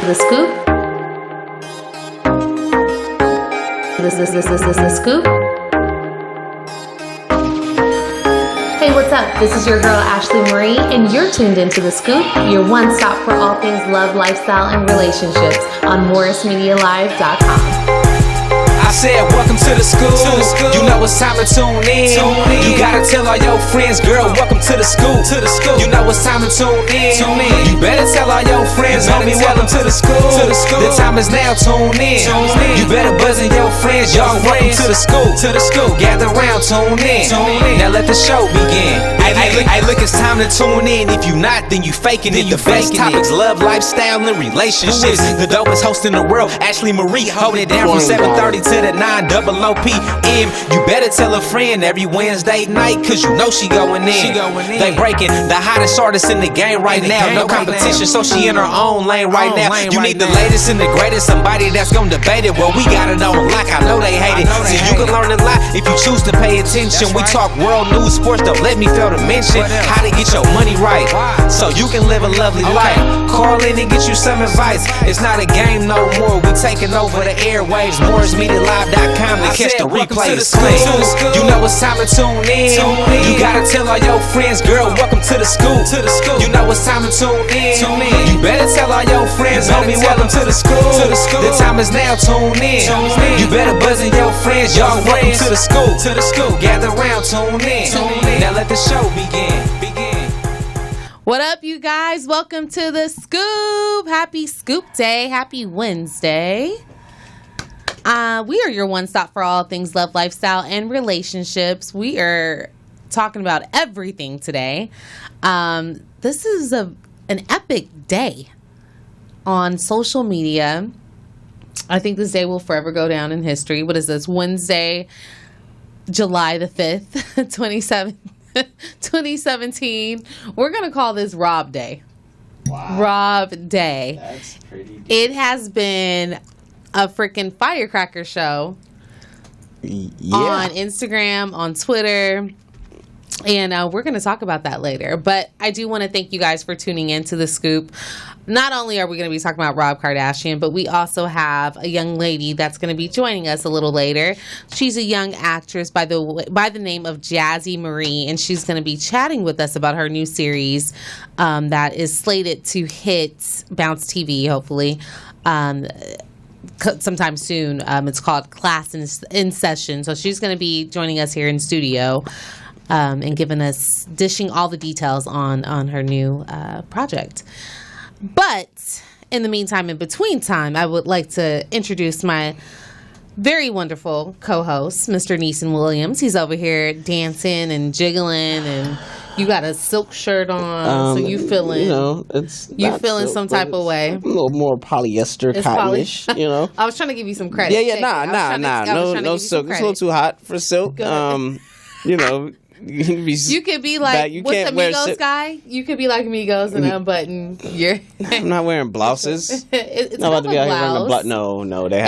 The scoop. The scoop. Hey, what's up? This is your girl Ashley Marie, and you're tuned into The Scoop, your one stop for all things love, lifestyle, and relationships on MorrisMediaLive.com. I said, welcome to the school. You know it's time to tune in. You gotta tell all your friends, girl, welcome to the school. You know it's time to tune in. You better tell all your friends, homie, welcome to the school. The time is now, tune in. You better buzz in your friends, y'all, welcome to the school. Gather round, tune in. Now let the show begin. Hey, look, it's time to tune in. If you not, then you faking it. The best topics, love, lifestyle, and relationships. The dopest host in the world, Ashley Marie, holding it down from 7:30 to the 9:00 p.m. You better tell a friend every Wednesday night, cause you know she going in. They breaking the hottest artist in the game right now. No competition, so she in her own lane right now. You need the latest and the greatest, somebody that's gonna debate it. Well, we got it on lock, I know they hate it. See, you can learn a lot if you choose to pay attention. We talk world news, sports, don't let me fail to mention how to get your money right, so you can live a lovely life. Call in and get you some advice. It's not a game no more, we taking over the airwaves. MorrisMediaLive.com to catch the replay. You know it's time to tune in. You gotta tell all your friends, girl, welcome to the school. You know it's time to tune in. You better tell all your friends, homie, welcome to the school. The time is now, tune in. You better buzz in your friends, y'all, welcome to the school. Gather round, tune in. Now let the show begin. What up, you guys? Welcome to The Scoop. Happy Scoop Day. Happy Wednesday. We are your one stop for all things love, lifestyle, and relationships. We are talking about everything today. This is an epic day on social media. I think this day will forever go down in history. What is this? Wednesday, July the 5th, 2017. We're going to call this Rob Day. Wow. Rob Day. That's pretty deep. It has been a freaking firecracker show on Instagram, on Twitter, and we're going to talk about that later. But I do want to thank you guys for tuning in to The Scoop. Not only are we going to be talking about Rob Kardashian, but we also have a young lady that's going to be joining us a little later. She's a young actress by the name of JASSY Marie, and she's going to be chatting with us about her new series that is slated to hit Bounce TV, hopefully, sometime soon. It's called Class in Session. So she's going to be joining us here in studio and dishing all the details on her new project. But in the meantime, in between time, I would like to introduce my very wonderful co-host, Mr. Neeson Williams. He's over here dancing and jiggling, and you got a silk shirt on, so you feeling, you feeling some type of way. A little more polyester, cottonish, I was trying to give you some credit. Yeah, no silk. It's a little too hot for silk. You could be like, what's the Migos guy? You could be like Migos and unbutton your... I'm not wearing blouses. It's not about to be out here wearing a blouse. No, they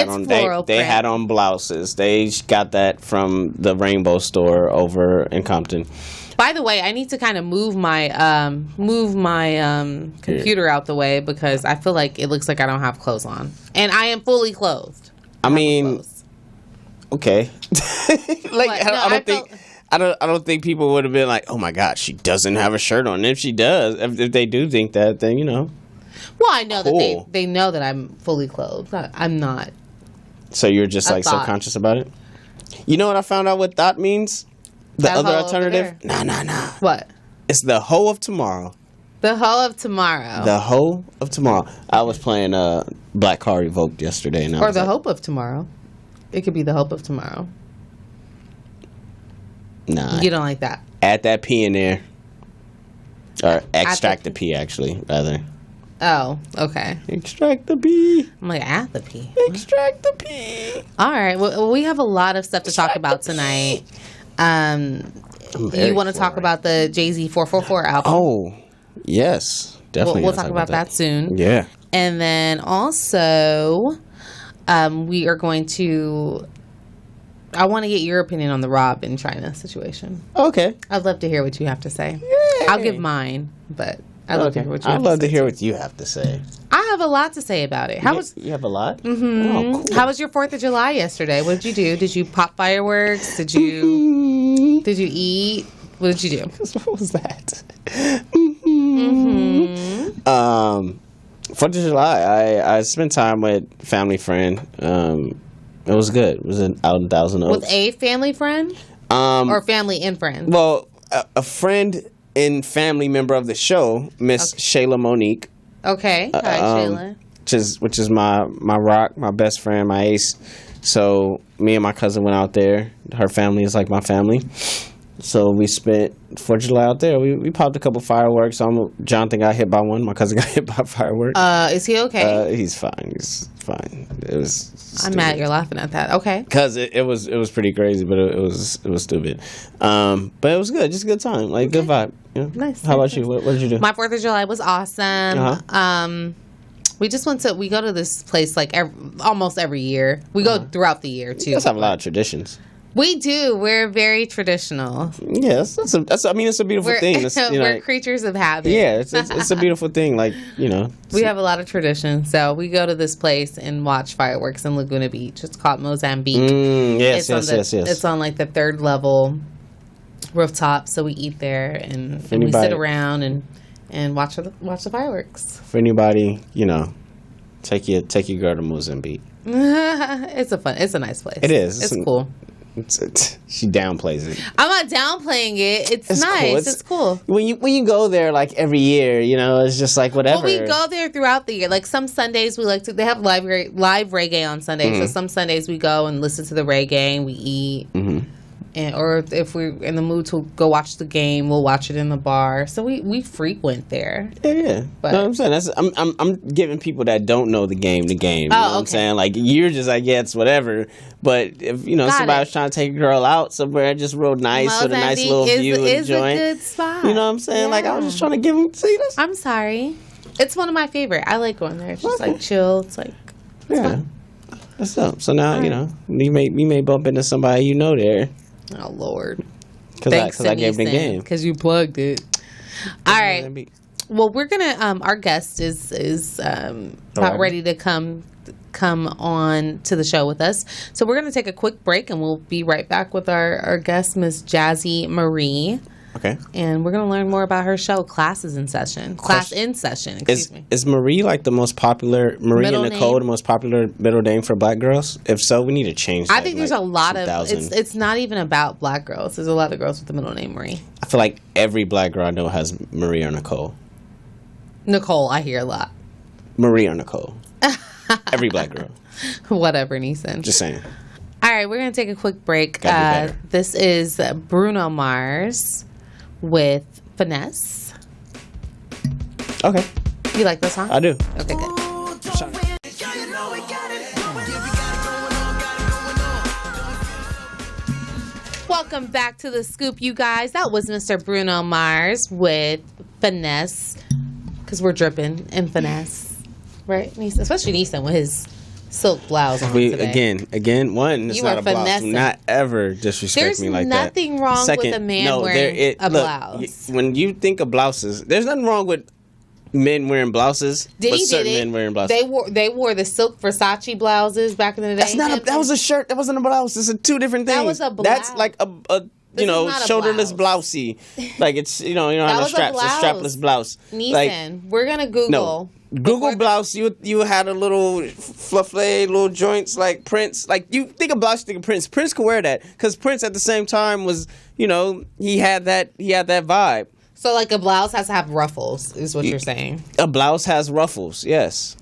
had on blouses. They got that from the Rainbow store over in Compton. By the way, I need to kind of move my computer out the way because I feel like it looks like I don't have clothes on, and I am fully clothed. Okay. I don't think people would have been like, oh my God, she doesn't have a shirt on. And if she does, if they do think that, then Well, I know that they know that I'm fully clothed. I'm not. So you're just like subconscious about it. You know what I found out what thought means? The other alternative? Nah. What? It's the hoe of tomorrow. The hoe of tomorrow. The hoe of tomorrow. I was playing Black Car Revoked yesterday, and or the hope of tomorrow. It could be the hope of tomorrow. Nah. You don't like that. Add that P in there. Or extract the P, actually, rather. Oh, okay. Extract the P. I'm like, add the P. Extract the P. All right. Well, we have a lot of stuff to talk about tonight. You want to talk about the Jay-Z 444 album? Oh, yes. Definitely. We'll talk about that soon. Yeah. And then also, we are going to... I want to get your opinion on the Rob and China situation. Okay. I'd love to hear what you have to say. Yay. I'll give mine, but I'd love to hear what you have I'd love to hear what you have to say. I have a lot to say about it. You have a lot? Mm-hmm. Oh, cool. How was your 4th of July yesterday? What did you do? Did you pop fireworks? Did you eat? What did you do? What was that? Mm-hmm. 4th of July, I spent time with family friend. It was good. It was out in Thousand Oaks. With a family friend? Or family and friend? Well, a friend and family member of the show, Miss Shayla Monique. Okay. Hi, Shayla. Which is my rock, my best friend, my ace. So me and my cousin went out there. Her family is like my family. So we spent 4th of July out there. We popped a couple fireworks. Jonathan got hit by one. My cousin got hit by a firework. Is he okay? He's fine. He's fine. It was stupid. I'm mad you're laughing at that. Okay. Because it was pretty crazy, but it was stupid. But it was good. Just a good time. Like, good vibe. You know? Nice. How about you? What did you do? My 4th of July was awesome. Uh-huh. We just we go to this place like almost every year. We go throughout the year, too. You guys have a lot of traditions. We do. We're very traditional. Yes, it's a beautiful thing. We're creatures of habit. Yeah, it's a beautiful thing. Like, we have a lot of traditions. So we go to this place and watch fireworks in Laguna Beach. It's called Mozambique. Yes. It's on like the 3rd level rooftop. So we eat there and we sit around and watch the fireworks. For anybody, take your girl to Mozambique. It's a nice place. It is. It's cool. She downplays it. I'm not downplaying it. It's nice. It's cool. When you go there like every year, it's just like whatever. Well, we go there throughout the year. Like some Sundays they have live reggae on Sundays. So some Sundays we go and listen to the reggae and we eat. Mm-hmm. Or if we're in the mood to go watch the game, we'll watch it in the bar. So we frequent there. Yeah. But no, I'm saying I'm giving people that don't know the game. You know what I'm saying? Like, you're just like, yeah, it's whatever. But if somebody was trying to take a girl out somewhere just real nice with a nice little view and joint, a good spot. You know what I'm saying? Yeah. Like, I was just trying to give them. See this? I'm sorry. It's one of my favorite. I like going there. It's just like chill. It's like fun. That's up. So now we may bump into somebody there. Oh, Lord. Because I gave the game. Because you plugged it. All right. Well, we're going to, our guest is about ready to come on to the show with us. So we're going to take a quick break and we'll be right back with our guest, Miss JASSY Marie. Okay. And we're going to learn more about her show, Class in Session. Excuse me. Is Marie like the most popular, Marie and Nicole, the most popular middle name for black girls? If so, we need to change that. I think there's a lot of, it's not even about black girls. There's a lot of girls with the middle name Marie. I feel like every black girl I know has Marie or Nicole. Nicole, I hear a lot. Marie or Nicole. Every black girl. Whatever, Neeson. Just saying. All right, we're going to take a quick break. This is Bruno Mars with Finesse. Okay. You like this song? I do. Okay, good. Welcome back to The Scoop, you guys. That was Mr. Bruno Mars with Finesse. Because we're dripping in finesse. Right, Neeson? Especially Neeson with his silk blouse on today. Again, one, it's not a blouse. Do not ever disrespect me like that. There's nothing wrong with a man wearing a blouse. When you think of blouses, there's nothing wrong with men wearing blouses, men wearing blouses. They wore the silk Versace blouses back in the day. That was a shirt. That wasn't a blouse. It's two different things. That was a blouse. That's like a shoulderless blousey. Like, it's, you don't have the straps. A strapless blouse. Neeson, we're going to Google. Google blouse, you had a little fluffy little joints like Prince. Like, you think of blouse, you think of Prince. Prince could wear that because Prince at the same time was, he had that vibe. So, like, a blouse has to have ruffles, is what you're saying? A blouse has ruffles, yes.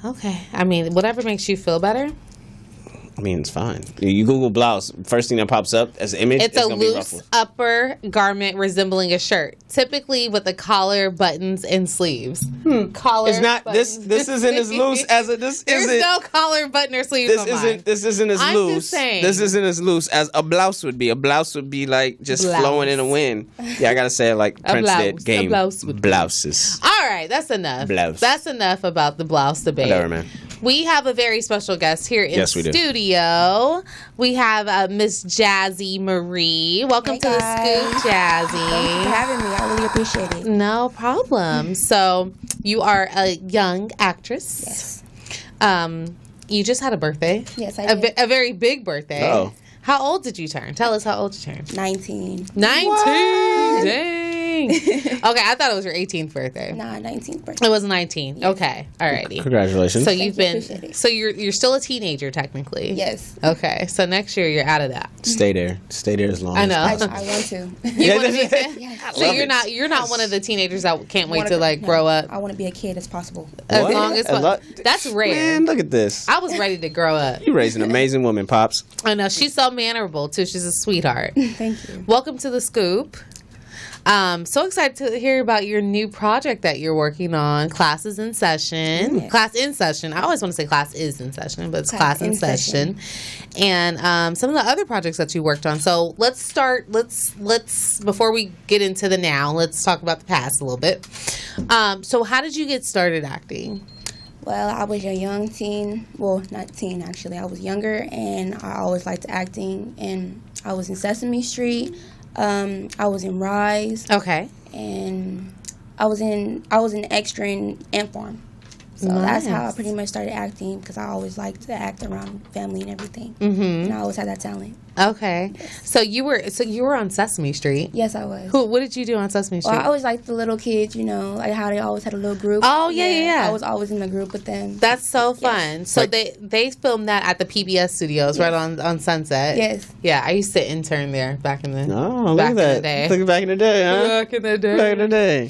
Okay. I mean, whatever makes you feel better. I mean, it's fine. You Google blouse, first thing that pops up as an image, it's a loose upper garment resembling a shirt, typically with a collar, buttons, and sleeves. Collar. It's not buttons. This isn't as loose as it. There's no collar, button, or sleeve. This isn't as I'm loose. Just saying. This isn't as loose as a blouse would be. A blouse would be like just flowing in the wind. Yeah, I gotta say it like Prince did. Game blouses. All right, that's enough. Blouse. That's enough about the blouse debate. Whatever, man. We have a very special guest here in studio. We have Miss Jassy Marie. Welcome to the Scoop, Jassy. Thank you for having me. I really appreciate it. No problem. So, you are a young actress. Yes. You just had a birthday. Yes, I did. A very big birthday. Oh. How old did you turn? Tell us how old you turned. 19. 19. What? Dang. Okay, I thought it was your 18th birthday. Nah, 19th birthday. It was 19. Yes. Okay, alrighty. Congratulations. So you're still a teenager technically. Yes. Okay, so next year you're out of that. Stay there as long. I know. I want to. You want to be? Yes. So you're not one of the teenagers that can't wait to grow up. I want to be a kid as possible. As long as that's rare. Man, look at this. I was ready to grow up. You raised an amazing woman, Pops. I know, she's so mannerable too. She's a sweetheart. Thank you. Welcome to the Scoop. So excited to hear about your new project that you're working on, Classes in Session. Yes. Class in Session. I always want to say class is in session, but it's class in session. And some of the other projects that you worked on. So let's start, before we get into the now, let's talk about the past a little bit. So how did you get started acting? Well, I was a young teen. Well, not teen, actually. I was younger, and I always liked acting. And I was in Sesame Street. I was in Rise. Okay. And I was an extra in Ant Farm. So that's how I pretty much started acting, because I always liked to act around family and everything. Mm-hmm. And I always had that talent. Okay. Yes. So you were on Sesame Street. Yes, I was. What did you do on Sesame Street? Well, I always liked the little kids, like how they always had a little group. Oh, yeah. I was always in the group with them. That's so fun. Yes. So they filmed that at the PBS studios right on Sunset. Yes. Yeah, I used to intern there back in the look at that. the day. Look back in the day, huh? Back in the day. Back in the day.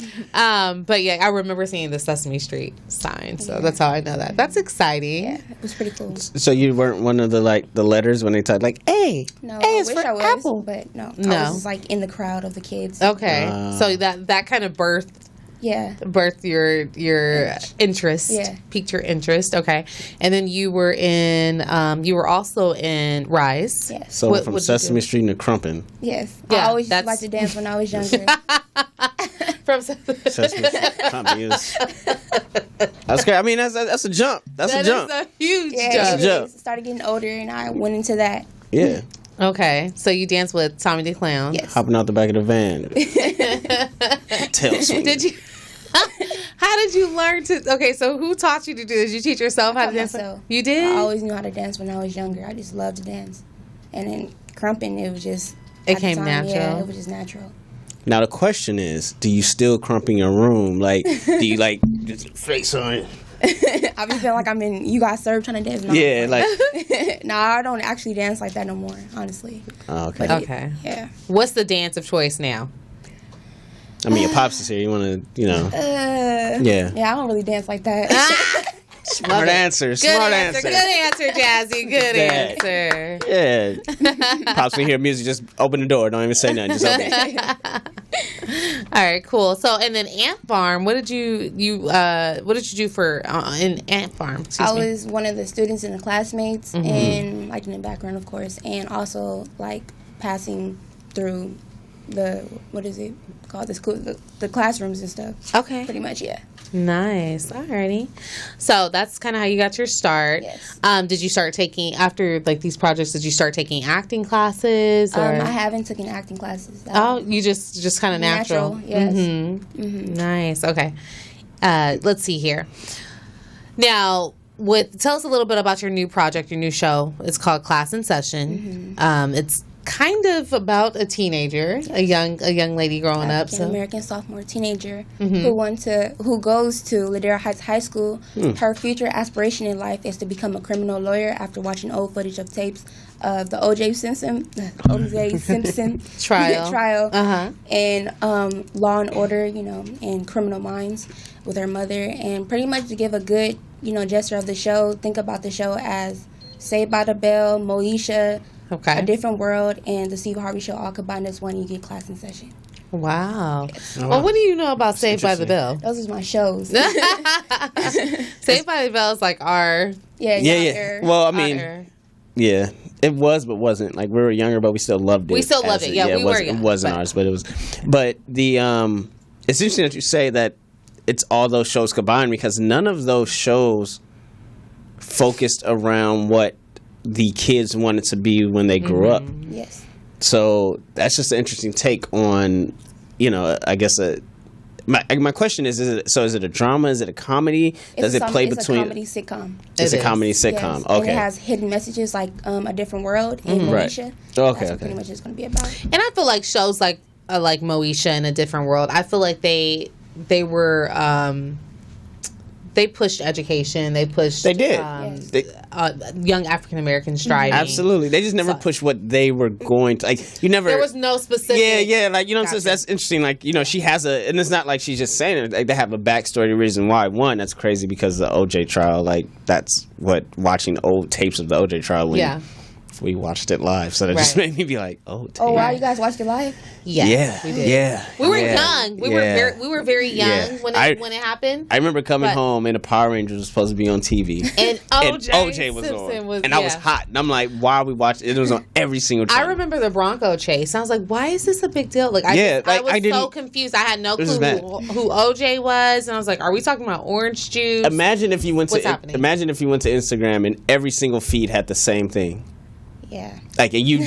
But yeah, I remember seeing the Sesame Street sign, so that's how I know that. That's exciting. Yeah, it was pretty cool. So you weren't one of the letters when they typed A. No, A is I wish for I was, apple. but no. No. I was just in the crowd of the kids. Okay, so that kind of birthed your interest. Yeah. Piqued your interest. Okay, and then you were also in Rise. Yes. So from Sesame Street to Crumpin'. Yes. Yeah, I always used to like to dance when I was younger. From Sesame Street to Crumpin'. That's great. I mean, that's a jump. That's a jump. That is a huge Yeah, jump. That's a jump. Started getting older, and I went into that. Yeah. Okay, so you danced with Tommy the Clown. Yes. Hopping out the back of the van. Tail swinging. Did you? How did you learn to? Okay, so who taught you to do this? Did you teach yourself how to dance? Myself. You did. I always knew how to dance when I was younger. I just loved to dance, and then crumping, it was just. It at the came time, natural. Yeah, it was just natural. Now the question is, do you still crump in your room? Do you just face on it? I be feeling like I'm in You Got Served trying to dance. No, no, I don't actually dance like that no more, honestly. Oh, okay. Okay. Yeah. What's the dance of choice now? I mean, your pops is here. You want to, Yeah. Yeah, I don't really dance like that. Smart answer. Smart answer. Good answer, Jassy. Good answer. Yeah. Pops, we hear music. Just open the door. Don't even say nothing. Just open it. All right, cool. So, and then Ant Farm. What did you do for in Ant Farm? I was one of the students in the classmates, and in the background, of course, and also passing through the the classrooms and stuff. Okay. Pretty much, yeah. Nice. Alrighty. So that's kind of how you got your start. Yes. Did you start taking after these projects? Did you start taking acting classes? Or? I haven't taken acting classes. You just kind of natural. Yes. Nice. Okay. Let's see here. Now, tell us a little bit about your new project, your new show. It's called Class in Session. It's kind of about a teenager, a young lady growing up. So American sophomore teenager who goes to Ladera Heights High School. Her future aspiration in life is to become a criminal lawyer after watching old footage of tapes of the O.J. Simpson trial, and Law and Order, and Criminal Minds with her mother, and pretty much to give a good, gesture of the show. Think about the show as Saved by the Bell, Moesha. Okay. A Different World, and the Steve Harvey Show all combined as one. You get Class in Session. Wow. Well, what do you know about Saved by the Bell? Those are my shows. Saved by the Bell is our... Yeah. Well, I mean, yeah. It was, but wasn't. We were younger, but we still loved it. We still loved it. Yeah, we were young. It wasn't ours, but it was. But the it's interesting that you say that it's all those shows combined, because none of those shows focused around what the kids wanted to be when they grew up. Yes. So that's just an interesting take on, I guess my question is it a drama? Is it a comedy? Does it play between? It's a comedy sitcom. It's a comedy sitcom. Yes. Okay. And it has hidden messages like A Different World and Moesha. Right. Okay. That's what pretty much it's going to be about. And I feel like shows like Moesha and A Different World, I feel like they were they pushed education. They pushed. They did. Young African Americans striving. Absolutely. They just never pushed what they were going to. Like, you never. There was no specific. Yeah. Like, that's interesting. Like, she has and it's not like she's just saying it. Like, they have a backstory, the reason why. One, that's crazy because of the OJ trial. Like, that's what watching old tapes of the OJ trial. We watched it live, so that just made me be like, "Oh, damn. Oh wow, you guys watched it live?" Yes, we did. Yeah, we were young. We were very young when it happened. I remember coming home and the Power Rangers was supposed to be on TV, and OJ was Simpson on, and I was hot, and I'm like, "Why are we watching?" It was on every single channel. I remember the Bronco chase. I was like, "Why is this a big deal?" Like, I was so confused. I had no clue who OJ was, and I was like, "Are we talking about orange juice?" Imagine if you went to Instagram and every single feed had the same thing. Yeah. Like, you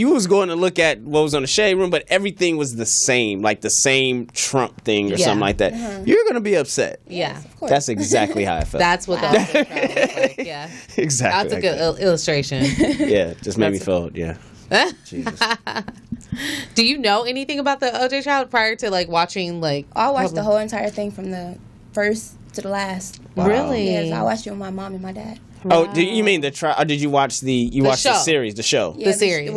was going to look at what was on the Shade Room, but everything was the same, like the same Trump thing or something like that. You're going to be upset. Yeah. Of course. That's exactly how I felt. That's what the OJ trial was like. Yeah. Exactly. That's a good illustration. Yeah. Just made me feel, Jesus. Do you know anything about the OJ trial prior to watching I watched the whole entire thing from the first to the last. Wow. Really? Yes, I watched it with my mom and my dad. Oh, do you mean the trial? Or did you watch the series, the show? Yeah, the series.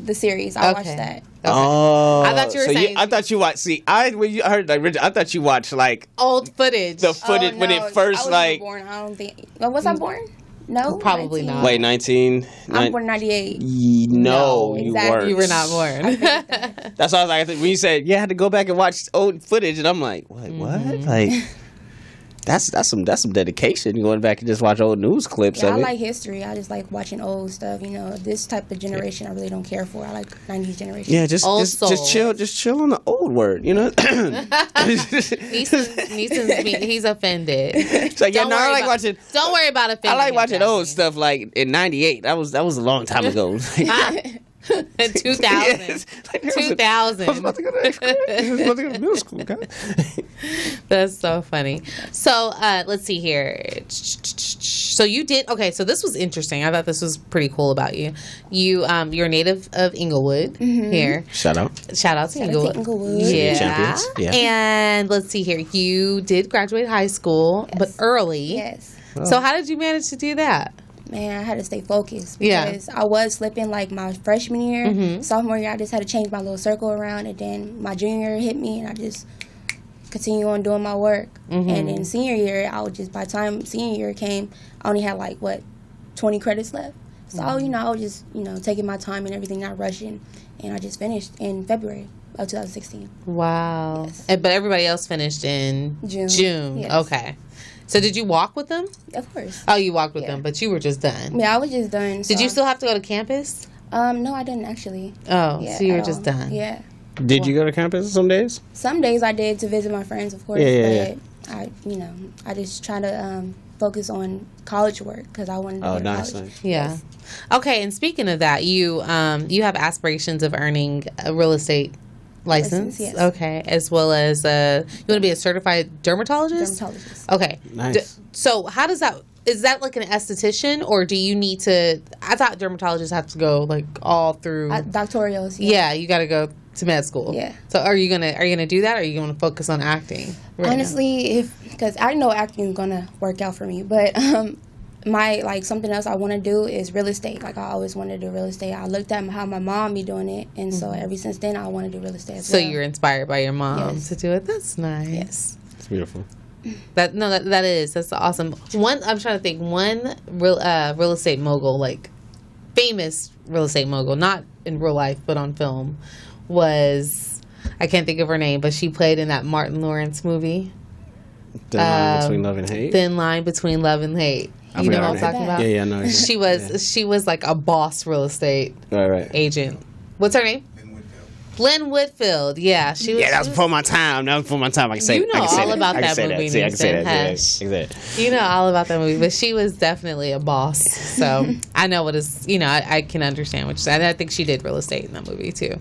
The series. I watched that. Okay. Oh, I thought you were saying. I thought you watched. See, when you heard I thought you watched old footage. The footage when it first I was born. I don't think. Was I born? No, probably 19. not. Wait, 19. I'm born 98. No, you exactly. weren't. You were not born. That's why I was like, when you said you had to go back and watch old footage, and I'm like, what? Like. That's some dedication. Going back and just watch old news clips. Yeah, I like history. I just like watching old stuff. This type of generation I really don't care for. I like 90s generation. Yeah, just chill on the old word. He's offended. It's like, I like watching. Don't worry about offending. I like watching old stuff like in '98. That was a long time ago. 2000. 2000. I was about to go to middle school, guys. That's so funny. So let's see here. So you did so this was interesting. I thought this was pretty cool about you. You're a native of Inglewood here. Shout out to Inglewood. Yeah. Champions. Yeah. And let's see here. You did graduate high school, but early. Yes. So how did you manage to do that? Man, I had to stay focused because I was slipping my freshman year. Sophomore year, I just had to change my little circle around, and then my junior year hit me, and I just continue on doing my work. And then senior year, by the time senior year came, I only had 20 credits left. So I was just taking my time and everything, not rushing, and I just finished in February of 2016. Wow! Yes. But everybody else finished in June. Yes. Okay. So did you walk with them? Of course. Oh, you walked with them, but you were just done. Yeah, I was just done. Did you still have to go to campus? No, I didn't actually. Oh, so you were just done. Yeah. Did you go to campus some days? Some days I did to visit my friends, of course. But I just try to focus on college work because I wanted to go to college. Yeah. Yes. Okay, and speaking of that, you have aspirations of earning a real estate license, yes. Okay, as well as you want to be a certified dermatologist. Okay, nice. So how does that? Is that like an esthetician, or do you need to? I thought dermatologists have to go all through doctorals. Yeah, you got to go to med school. Yeah. So are you gonna do that, or are you gonna focus on acting? Honestly, because I know acting is gonna work out for me, but my something else I want to do is real estate. I always wanted to do real estate. I looked at how my mom be doing it, and so ever since then I want to do real estate as well. So you're inspired by your mom to do it. That's nice. Yes. It's beautiful. That's awesome. I'm trying to think one real estate mogul, famous real estate mogul, not in real life but on film, was, I can't think of her name, but she played in that Martin Lawrence movie. Thin Line Between Love and Hate. Thin Line Between Love and Hate. You know what I'm talking about? Yeah, I know. She was like a boss real estate agent. What's her name? Glenn Whitfield. Yeah, she was. Yeah, that was before my time. That was before my time. I can say. You know I can say all that. about I can that say movie. See, I can say that. Hush. Exactly. You know all about that movie, but she was definitely a boss. So I know what is. I can understand what. And I think she did real estate in that movie too.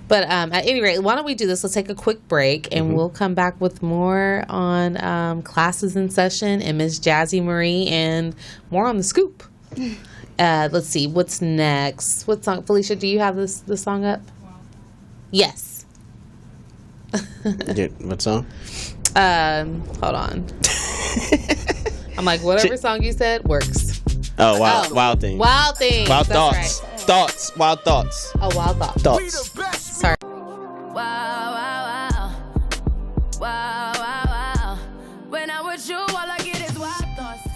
But at any rate, why don't we do this? Let's take a quick break, and we'll come back with more on classes in session and Miss Jazzy Marie, and more on the scoop. Let's see what's next. What song, Felicia? Do you have this song up? Yes. What song? Hold on. I'm like, whatever song you said works. Oh, Wild Thing. Wild Thing. Wild That's Thoughts. right. Thoughts. Wild Thoughts. Oh, Wild Thoughts. Thoughts. Sorry. Wow, wow, wow. Wow, wow, wow. When I'm with you, all I get is wild thoughts.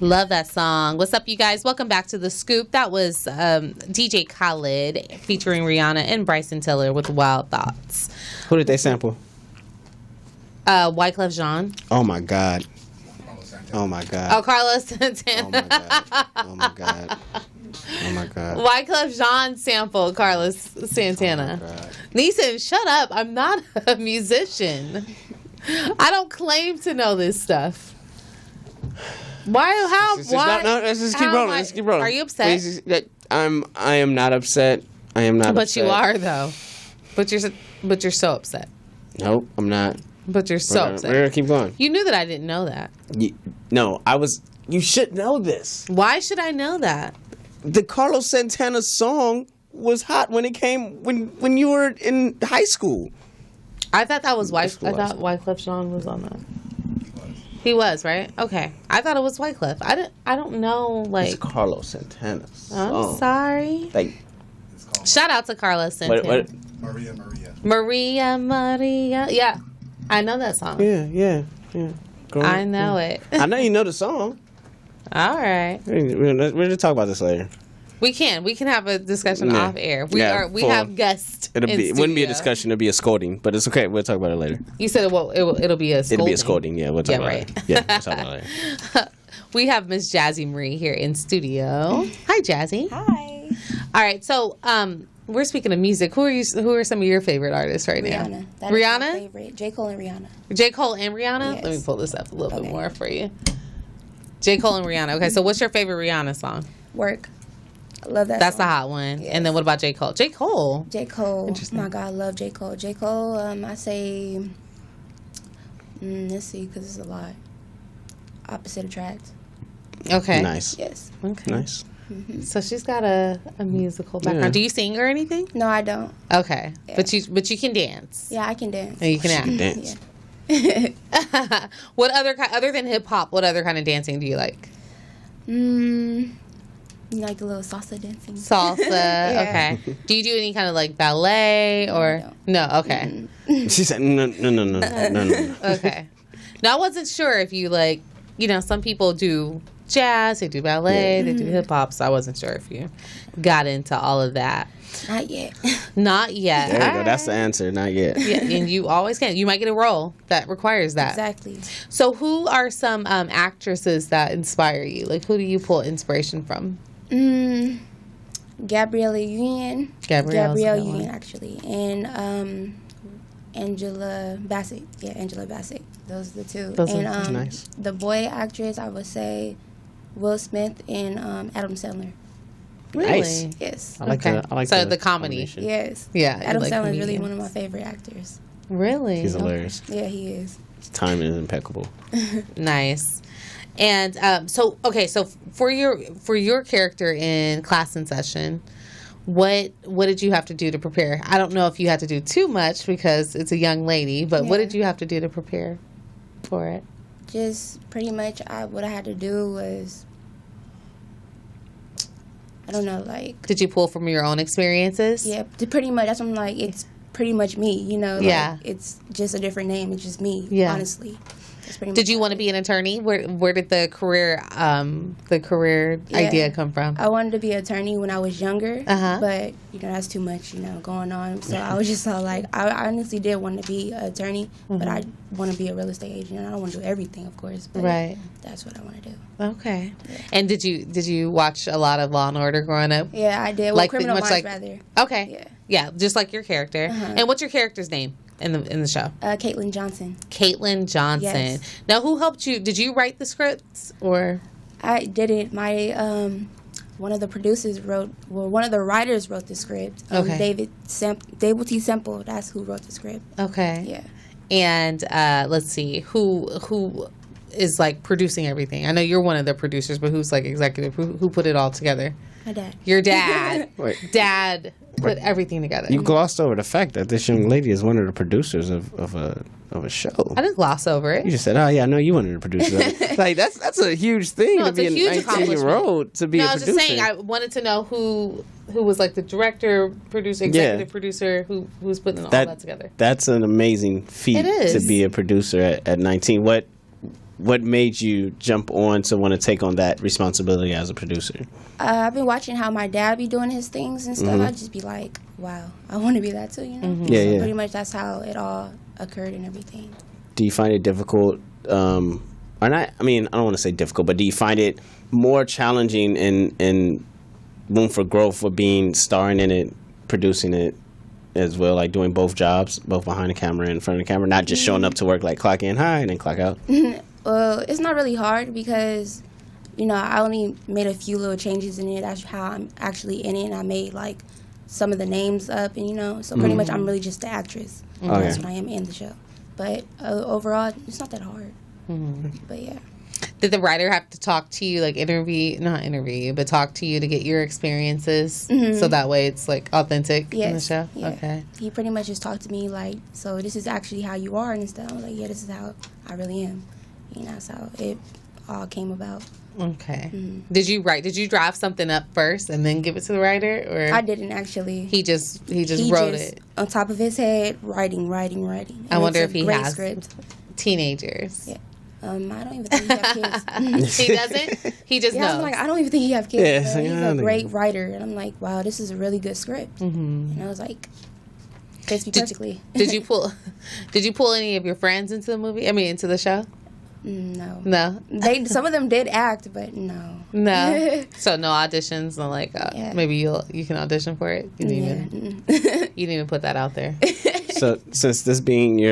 Love that song. What's up, you guys? Welcome back to The Scoop. That was DJ Khaled featuring Rihanna and Bryson Tiller with Wild Thoughts. Who did they sample? Wyclef Jean. Oh my God. Oh my God. Oh, Carlos Santana. Oh my God. Oh my God. Wyclef Jean sampled Carlos Santana. Oh my God. Neeson, shut up. I'm not a musician. I don't claim to know this stuff. Why? How? Why? No, let's just keep how rolling. am I- Let's keep rolling. Are you upset? I am not upset. I am not But upset. you are though. But you're so upset. Nope, I'm not. But you're so upset. We're gonna keep going. You knew that I didn't know that. No, I was. You should know this. Why should I know that? The Carlos Santana song was hot when it came when you were in high school. I thought that was That's I thought Wyclef Jean was on that. He was, right? Okay. I thought it was Wyclef. I don't know, like. It's Carlos Santana's song. I'm sorry. Like, Shout out to Carlos Santana. Maria. Yeah. I know that song. Yeah. Go on. I know it. I know you know the song. All right. We're gonna talk about this later. We can have a discussion Yeah. off air. We Yeah, have guests. It wouldn't be a discussion. It'd be a scolding, but it's okay. We'll talk about it later. You said it'll be a scolding. It'll be a scolding. Yeah, we'll talk about it. Yeah, we'll talk about it later. We have Miss Jazzy Marie here in studio. Hi, Jazzy. Hi. All right, so we're speaking of music. Who are some of your favorite artists right now? Rihanna. That is Rihanna? my favorite. J. Cole and Rihanna. J. Cole and Rihanna? Yes. Let me pull this up a little bit Okay. more for you. J. Cole and Rihanna. Okay, so what's your favorite Rihanna song? Work. I love that That's the song. hot one. Yes. And then what about J. Cole? J. Cole. J. Cole. Interesting. My God, I love J. Cole. J. Cole, I say, let's see, because it's a lot. Opposite attracts. Okay. Nice. Yes. Okay. Nice. So she's got a musical background. Yeah. Do you sing or anything? No, I don't. Okay. Yeah. But you can dance. Yeah, I can dance. And you can act. Dance. Yeah. What other than hip hop, what other kind of dancing do you like? You like a little salsa dancing? Salsa. Yeah. Okay. Do you do any kind of like ballet or no? Okay. She said no. Okay. Now I wasn't sure if you like, some people do jazz, they do ballet, they do hip hop, so I wasn't sure if you got into all of that. Not yet. Not yet. There you go. All That's the right. answer. Not yet. Yeah, and you always can. You might get a role that requires that. Exactly. So, who are some actresses that inspire you? Like, who do you pull inspiration from? Gabrielle Union. Gabrielle Union, actually. And Angela Bassett. Yeah, Angela Bassett. Those are the two. Those are and nice. the boy actress, I would say Will Smith and Adam Sandler. Really? Nice. Yes. I like Okay. the. I like So the the comedy. combination. Yes. Yeah, you Adam like Sandler is really comedians. one of my favorite actors. Really? He's Okay. hilarious. Yeah, he is. His timing is impeccable. Nice. And so for your character in Class in Session, what did you have to do to prepare? I don't know if you had to do too much because it's a young lady, but what Yeah. did you have to do to prepare for it? Just pretty much what I had to do was, I don't know, like, Did you pull from your own experiences? yeah, pretty much, that's what I'm like, it's pretty much me, Yeah. like, it's just a different name, it's just me, Yeah. honestly. That's pretty much Did you want to be an attorney? Where did the career idea come from? I wanted to be an attorney when I was younger, Uh-huh. but that's too much, going on. So I was just like, I honestly did want to be an attorney, but I want to be a real estate agent. I don't want to do everything, of course, but Right. that's what I want to do. Okay. And did you watch a lot of Law and Order growing up? Yeah, I did. Well, Like Criminal much Minds, like- rather. Okay. Yeah, just like your character. And what's your character's name in the show? Caitlin Johnson. Caitlin Johnson. Yes. Now, who helped you? Did you write the scripts or? I did it. My one of the writers wrote the script. Okay. David T. Semple. That's who wrote the script. Okay. Yeah. And let's see, who is like producing everything? I know you're one of the producers, but who's like executive? Who put it all together? My dad. Your dad. Wait. Dad put everything together. You glossed over the fact that this young lady is one of the producers of a show. I didn't gloss over it. You just said, "Oh yeah, I know you one of the producers." of it." Like that's a huge thing No, to it's be a a huge 19-year-old to be No, a I was producer. just saying, I wanted to know who was like the director, producer, executive producer, who's putting all that together. That's an amazing feat It is. to be a producer at 19. What made you jump on to want to take on that responsibility as a producer? I've been watching how my dad be doing his things and stuff. I'd just be like, wow, I want to be that too, Yeah, so yeah. pretty much that's how it all occurred and everything. Do you find it difficult? Or not? I mean, I don't want to say difficult, but do you find it more challenging and room for growth for starring in it, producing it as well, like doing both jobs, both behind the camera and in front of the camera, not just showing up to work like clock in, hi, and then clock out? Well, it's not really hard because, I only made a few little changes in it. That's how I'm actually in it. And I made, like, some of the names up. And, so pretty much I'm really just the actress. Okay. That's what I am in the show. But overall, it's not that hard. But, yeah. Did the writer have to talk to you, like not interview you, but talk to you to get your experiences so that way it's like authentic in the show? Yeah. Okay. He pretty much just talked to me like, so this is actually how you are and stuff. I was like, yeah, this is how I really am. That's how it all came about. Okay. Did you draft something up first and then give it to the writer, or I didn't actually. he just wrote it on top of his head, writing. I And wonder it's if a he great has script. teenagers. Yeah. I don't even think he has kids. He doesn't. He just Yeah, knows. I'm like, I don't even think he have kids. Yeah, but it's like, he's I a don't great think- writer, and I'm like, wow, this is a really good script. And I was like, fits me perfectly. Did you pull any of your friends into the movie? I mean, into the show? No. No. Some of them did act, but no. No. So no auditions. No, like Yeah. maybe you can audition for it. You didn't even put that out there. So since this being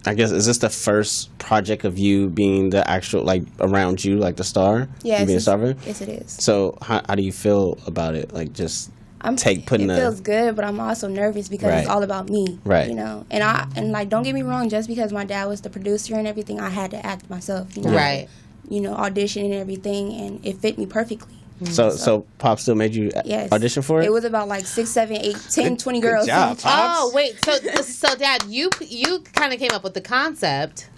I guess, is this the first project of you being the actual, like, around you, like the star? Yes, You being a star of it? yes, it is. So how do you feel about it? Like, just It feels good, but I'm also nervous because Right. it's all about me. Right. And like, don't get me wrong, just because my dad was the producer and everything, I had to act myself. Right. Audition and everything, and it fit me perfectly. So Pop still made you Yes. audition for it? It was about like 6, 7, 8, 10, 20 girls. Good job, Pops. Oh wait, so Dad, you kind of came up with the concept.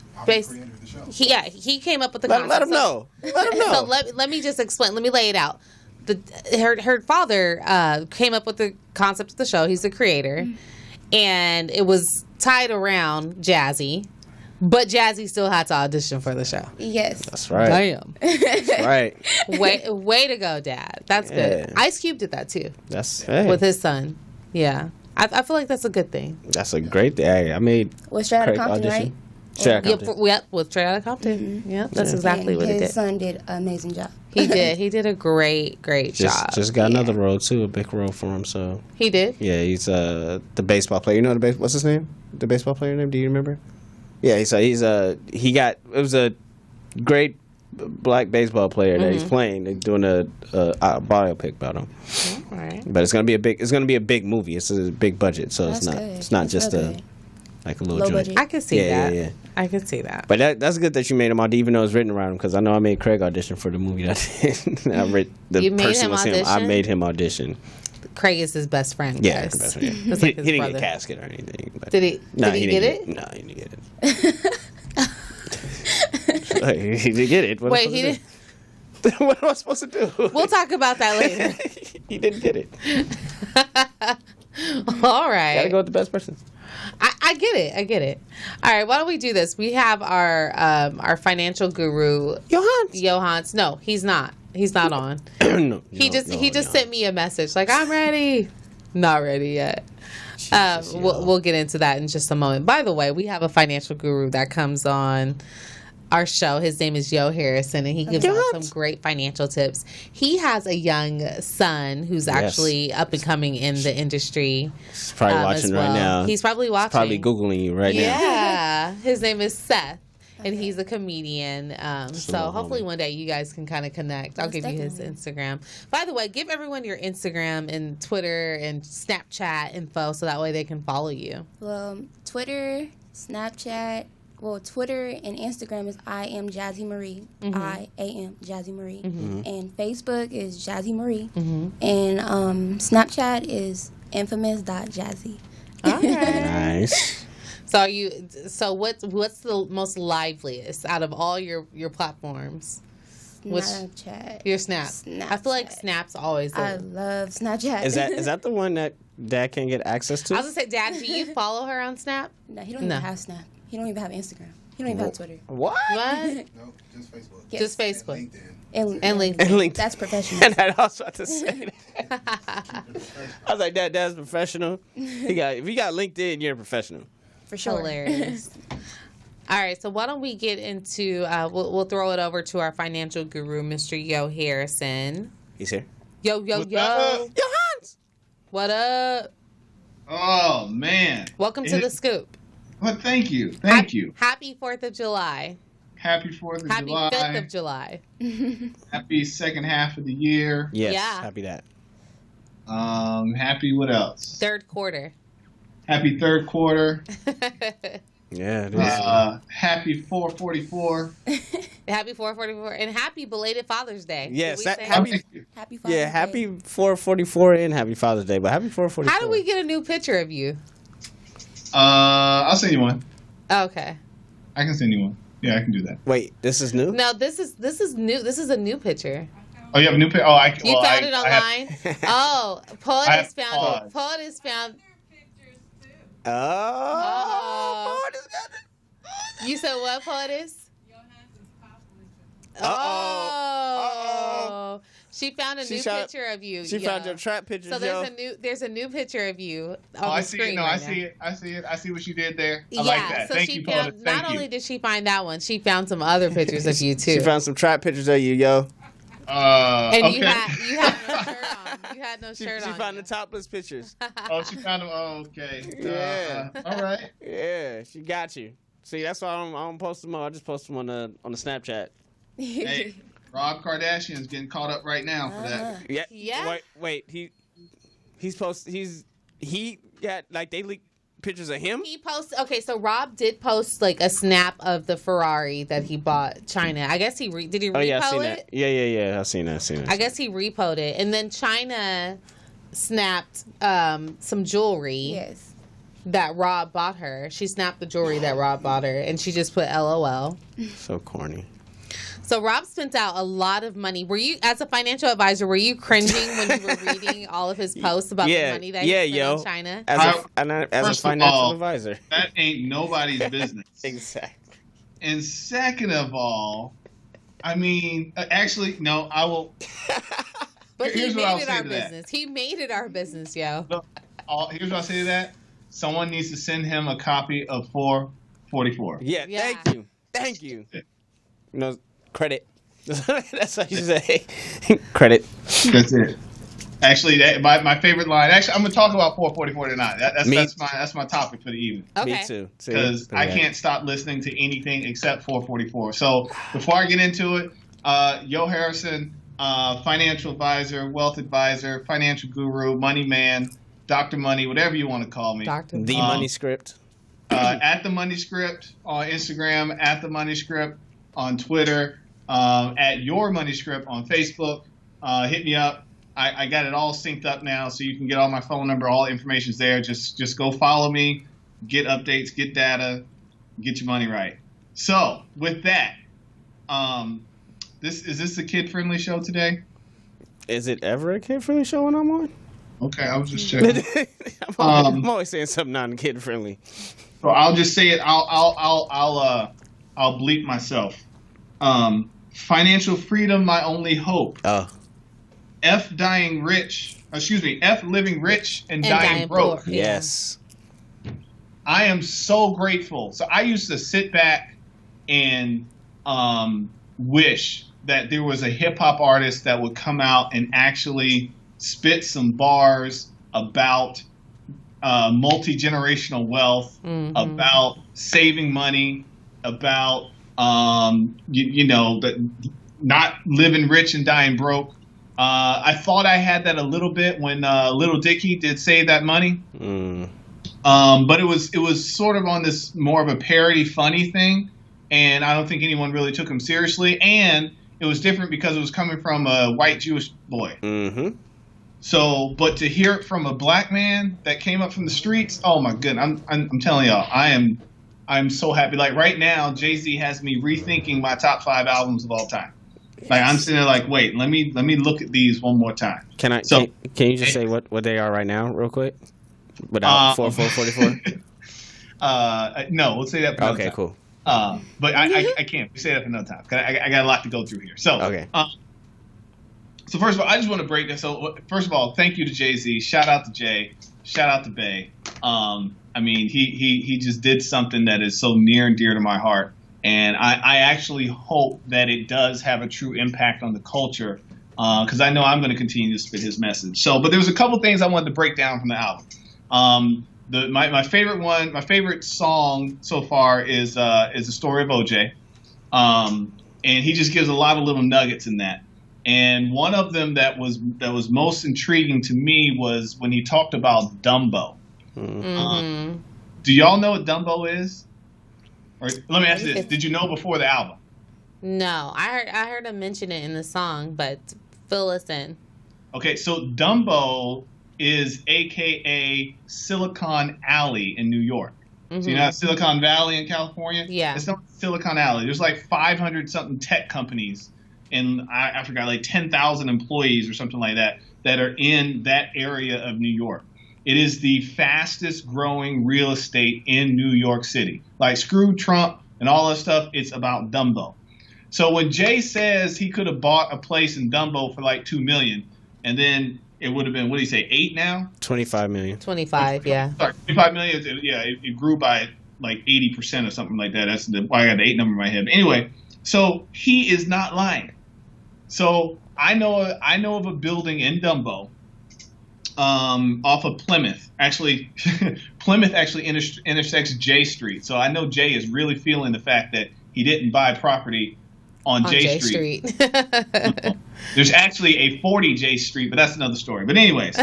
He came up with the concept. Let him know. Let him know. So let me just explain. Let me lay it out. Her father came up with the concept of the show. He's the creator, and it was tied around Jazzy, but Jazzy still had to audition for the show. Yes. That's right. Damn. That's right. Way to go, Dad. That's good. Yeah. Ice Cube did that too Hey, with his son. Yeah, I feel like that's a good thing. that's a great thing. Hey, I made Was Straight Outta Craig Compton, audition. right? Straight Outta Compton. Yep, with Straight Outta Compton. Yeah, that's exactly And what it his did. son did an amazing job. He did. He did a great job. Just got another role too, a big role for him. So He did. yeah, he's the baseball player. You know what's his name? The baseball player name? Do you remember? Yeah, it was a great black baseball player that he's playing. They're doing a biopic about him. All right. But it's gonna be a big movie. It's a big budget, so That's good. it's not That's just real a good. like a little Low joint. budget. I could see Yeah, that. yeah. I could see that. But that's good that you made him audition, even though it's written around him, because I know I made Craig audition for the movie that I read. The You made person him was him. I audition? made him audition. Craig is his best friend. Yeah, guys. best friend, yeah. It's like he his didn't brother. get a casket or anything. But Did he? No, did he get it? No, he didn't get it. He didn't get it. What Wait, am I he supposed did. to do? What am I supposed to do? We'll talk about that later. He didn't get it. All right. Gotta go with the best person. I I get it. All right, why don't we do this? We have our financial guru, Johans. No, he's not. He's not on. He just sent me a message like, I'm ready. Not ready yet. We'll get into that in just a moment. By the way, we have a financial guru that comes on our show. His name is Yo Harrison, and he gives out some great financial tips. He has a young son who's actually up and coming in the industry. He's probably watching right now. He's probably watching. Probably Googling you right now. Yeah. His name is Seth. And he's a comedian. So hopefully one day you guys can kind of connect. I'll give you his Instagram. By the way, give everyone your Instagram and Twitter and Snapchat info so that way they can follow you. Well, Twitter, Snapchat, Twitter and Instagram is I am Jazzy Marie. I am Jazzy Marie. And Facebook is Jazzy Marie. And Snapchat is infamous.jazzy. All right. Nice. So what's the most liveliest out of all your platforms? Snapchat. Your Snap. I feel like Snap's always there. I love Snapchat. Is that the one that Dad can't get access to? I was gonna say, Dad, do you follow her on Snap? No, he don't even have Snap. He don't even have Instagram. He don't even have Twitter. What? What? No, just Facebook. Yes. Just Facebook. LinkedIn. And LinkedIn. And LinkedIn. That's professional. And I was about to say that. I was like, Dad's professional. If you got LinkedIn, you're a professional. For sure. Hilarious. All right, so why don't we get into, we'll throw it over to our financial guru, Mr. Yo Harrison. He's here. Yo. Yo, Hans! What up? Oh, man. Welcome to the Scoop. Well, thank you. Thank you. Happy 4th of July. Happy 4th of Happy July. 5th of July. Happy second half of the year. Yes, Yeah. happy that. Happy what else? Third quarter. Happy third quarter. Yeah, it is. Happy 444. Happy 444 and happy belated Father's Day. Yes, Did we say happy- Thank you. Happy Father's Day. happy 444 and happy Father's Day, but happy 444. How do we get a new picture of you? I'll send you one. Okay. I can send you one. Yeah, I can do that. Wait, this is new? No, this is new. This is a new picture. Oh, you have a new picture? Oh, You found it online? Oh, Poet has found. Poet has found. Oh. You said what, Poetess? Uh-oh. She found a new picture of you. She found your trap picture. So there's a new picture of you on I the see screen. it. No, right I now. see it. I see it. I see what you did there. I Yeah, like that. so Thank she you, found. Paula. Not Thank only you. did she find that one, she found some other pictures of you too. She found some trap pictures of you, yo. And okay. you had no shirt on. You had no shirt on. She found the topless pictures. Oh, she found them. Oh, okay. Yeah. All right. Yeah, she got you. See, that's why I don't post them all. I just post them on the Snapchat. Hey, Rob Kardashian's getting caught up right now for that. Yeah. Yeah? Wait. He got like they leaked pictures of him. He posted. Okay, so Rob did post like a snap of the Ferrari that he bought China. I guess did he repo Oh yeah, I seen it? that. Yeah. I seen that. I guess he repoed it, and then China snapped some jewelry. Yes. That Rob bought her. She snapped the jewelry that Rob bought her, and she just put LOL. So corny. So Rob spent out a lot of money. Were you, as a financial advisor, were you cringing when you were reading all of his posts about the money that he spent on China? As a First of financial all, advisor. That ain't nobody's business. Exactly. And second of all, I mean, actually, no, I will. But he Here's what I'll made it say our to that. business. He made it our business, yo. Here's what I'll say to that. Someone needs to send him a copy of 444. Yeah, Yeah. Thank you. Credit. That's how you say. Credit. That's it. Actually, my favorite line. Actually, I'm gonna talk about 444 tonight. That's my topic for the evening. Okay. Me too. Because I can't stop listening to anything except 444. So before I get into it, Yo Harrison, financial advisor, wealth advisor, financial guru, money man, Dr. Money, whatever you want to call me. Doctor. The money script. At the Money Script on Instagram, at the Money Script on Twitter, at Your Money Script on Facebook. Hit me up. I got it all synced up now, so you can get all my phone number, all the information's there. Just go follow me, get updates, get data, get your money right. So with that, is this a kid-friendly show today? Is it ever a kid-friendly show when I'm on? Okay, I was just checking. I'm always saying something non-kid-friendly. So I'll just say it. I'll bleep myself. Financial freedom, my only hope. Oh. F living rich and dying broke. poor. Yes. I am so grateful. So I used to sit back and wish that there was a hip hop artist that would come out and actually spit some bars about multi-generational wealth, about saving money, about not living rich and dying broke. I thought I had that a little bit when Little Dicky did Save That Money. But it was sort of on this more of a parody, funny thing, and I don't think anyone really took him seriously. And it was different because it was coming from a white Jewish boy. Mm-hmm. So, but to hear it from a black man that came up from the streets, oh my goodness! I'm telling y'all, I'm so happy. Like right now, Jay-Z has me rethinking my top 5 albums of all time. Yes. Like I'm sitting there, like, wait, let me look at these one more time. Can you just say what they are right now, real quick? Without 4444? No, we'll say that for another time. Okay, cool. But I can't. We say that for another time. I got a lot to go through here. So, okay. So first of all, I just want to break this. So first of all, thank you to Jay-Z. Shout out to Jay. Shout out to Bay. I mean, he just did something that is so near and dear to my heart. And I actually hope that it does have a true impact on the culture, because I know I'm going to continue to spit his message. So, but there was a couple things I wanted to break down from the album. My favorite song so far is The Story of OJ, and he just gives a lot of little nuggets in that. And one of them that was most intriguing to me was when he talked about Dumbo. Mm-hmm. Do y'all know what Dumbo is? Or let me ask you this: did you know before the album? No, I heard him mention it in the song, but fill us in. Okay, so Dumbo is AKA Silicon Alley in New York. Mm-hmm. So you know Silicon Valley in California? Yeah. It's not Silicon Alley. There's like 500 something tech companies, and I forgot, like 10,000 employees or something like that are in that area of New York. It is the fastest growing real estate in New York City. Like screw Trump and all that stuff, it's about Dumbo. So when Jay says he could have bought a place in Dumbo for like $2 million, and then it would have been, what do you say, 8 now? 25 million. 25, yeah. Sorry, 25 million. Yeah, it grew by like 80% or something like that. That's why I got the 8 number in my head. Anyway, so he is not lying. So I know of a building in Dumbo, off of Plymouth. Actually, Plymouth actually intersects J Street. So I know Jay is really feeling the fact that he didn't buy property on J Street. There's actually a 40 J Street, but that's another story. But anyways,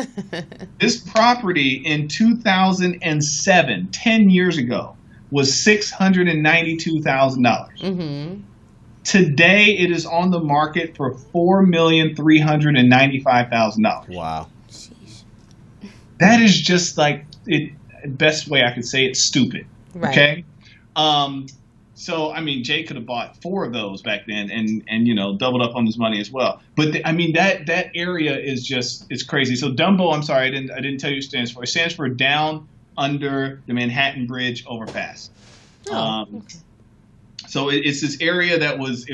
this property in 2007, 10 years ago, was $692,000. Mm-hmm. Today, it is on the market for $4,395,000. Wow. That is just like it. Best way I could say it, stupid. Right. Okay. So I mean, Jay could have bought 4 of those back then, and doubled up on his money as well. But that area is just, it's crazy. So Dumbo, I'm sorry, I didn't tell you what it stands for. It stands for Down Under the Manhattan Bridge Overpass. Oh, okay. So it's this area that was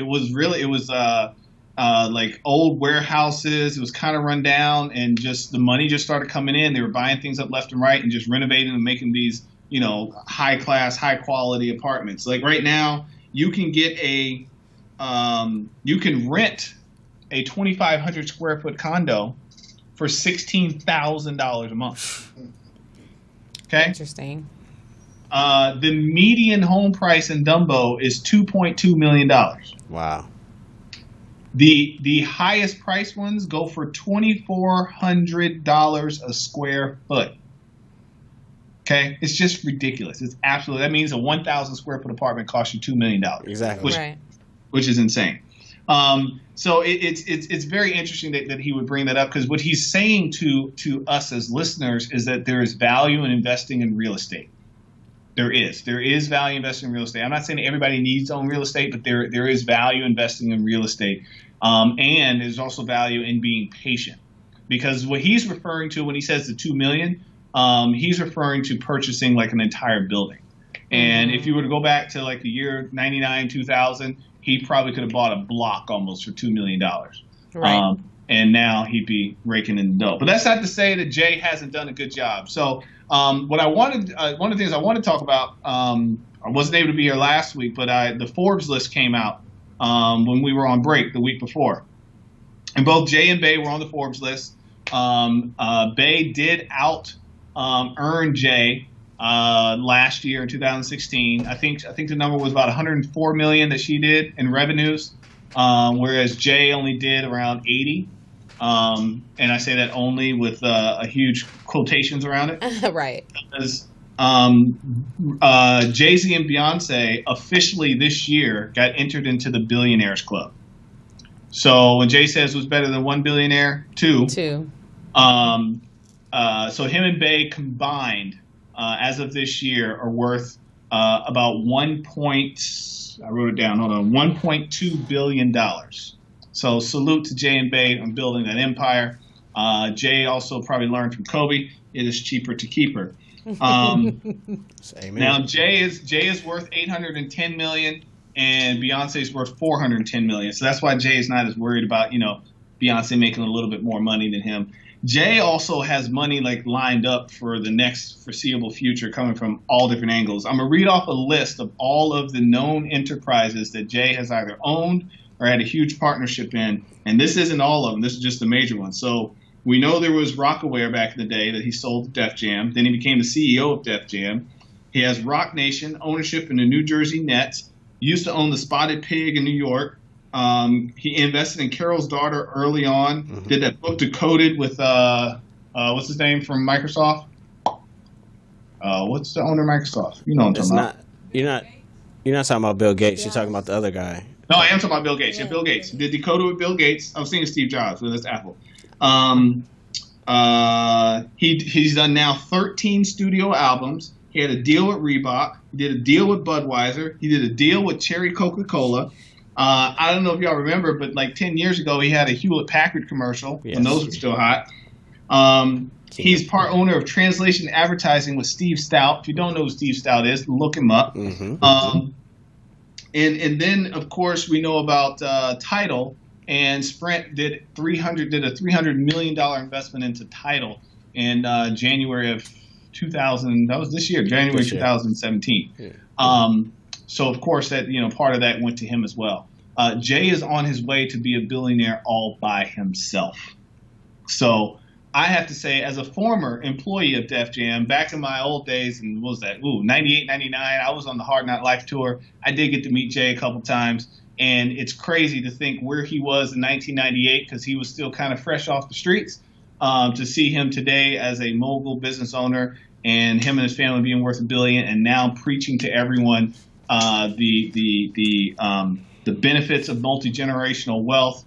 like old warehouses. It was kind of run down, and just the money just started coming in. They were buying things up left and right and just renovating and making these, high class, high quality apartments. Like right now, you can get you can rent a 2,500 square foot condo for $16,000 a month. Okay. Interesting. The median home price in Dumbo is $2.2 million. Wow. The highest price ones go for $2,400 a square foot. Okay, it's just ridiculous. It's absolutely, that means a 1,000 square foot apartment costs you $2 million. Exactly. Which is insane. So it's very interesting that he would bring that up, because what he's saying to us as listeners is that there is value in investing in real estate. There is value investing in real estate. I'm not saying that everybody needs to own real estate, but there is value investing in real estate. And there's also value in being patient, because what he's referring to when he says the $2 million, he's referring to purchasing like an entire building. And if you were to go back to like the year 99, 2000, he probably could have bought a block almost for $2 million. Right. And now he'd be raking in the dough. But that's not to say that Jay hasn't done a good job. So what I wanted, one of the things I wanted to talk about, I wasn't able to be here last week, but the Forbes list came out when we were on break the week before. And both Jay and Bay were on the Forbes list. Bay did out earn Jay last year in 2016. I think the number was about 104 million that she did in revenues, whereas Jay only did around 80. And I say that only with a huge quotations around it. Right. Because Jay-Z and Beyonce officially this year got entered into the Billionaires Club. So when Jay says it was better than one billionaire, two. So him and Bay combined, as of this year, are worth about $1.2 billion. So salute to Jay and Bay on building that empire. Jay also probably learned from Kobe, it is cheaper to keep her. Now Jay is worth 810 million and Beyonce's worth 410 million. So that's why Jay is not as worried about, Beyonce making a little bit more money than him. Jay also has money like lined up for the next foreseeable future coming from all different angles. I'm going to read off a list of all of the known enterprises that Jay has either owned or had a huge partnership in. And this isn't all of them. This is just the major ones. So we know there was Rockaware back in the day that he sold to Def Jam. Then he became the CEO of Def Jam. He has Roc Nation, ownership in the New Jersey Nets. Used to own the Spotted Pig in New York. He invested in Carol's Daughter early on. Did that book Decoded with what's his name from Microsoft? What's the owner of Microsoft? You know what I'm talking about. You're not talking about Bill Gates. You're talking about the other guy. No, I am talking about Bill Gates. Yeah, Bill Gates. Did Decoded with Bill Gates. I was thinking Steve Jobs, but that's Apple. He's done now 13 studio albums. He had a deal with Reebok. He did a deal with Budweiser. He did a deal with Cherry Coca-Cola. I don't know if y'all remember, but like 10 years ago, he had a Hewlett-Packard commercial when those were still hot. He's part owner of Translation Advertising with Steve Stout. If you don't know who Steve Stout is, look him up. And then, of course, we know about Tidal. And Sprint did a $300 million investment into Tidal in January of 2000. That was this year, January 2017. Yeah. So of course that part of that went to him as well. Jay is on his way to be a billionaire all by himself. So I have to say, as a former employee of Def Jam, back in my old days, and what was that? 98, 99. I was on the Hard Knock Life tour. I did get to meet Jay a couple times. And it's crazy to think where he was in 1998 because he was still kind of fresh off the streets. To see him today as a mogul business owner and him and his family being worth $1 billion and now preaching to everyone the benefits of multi-generational wealth,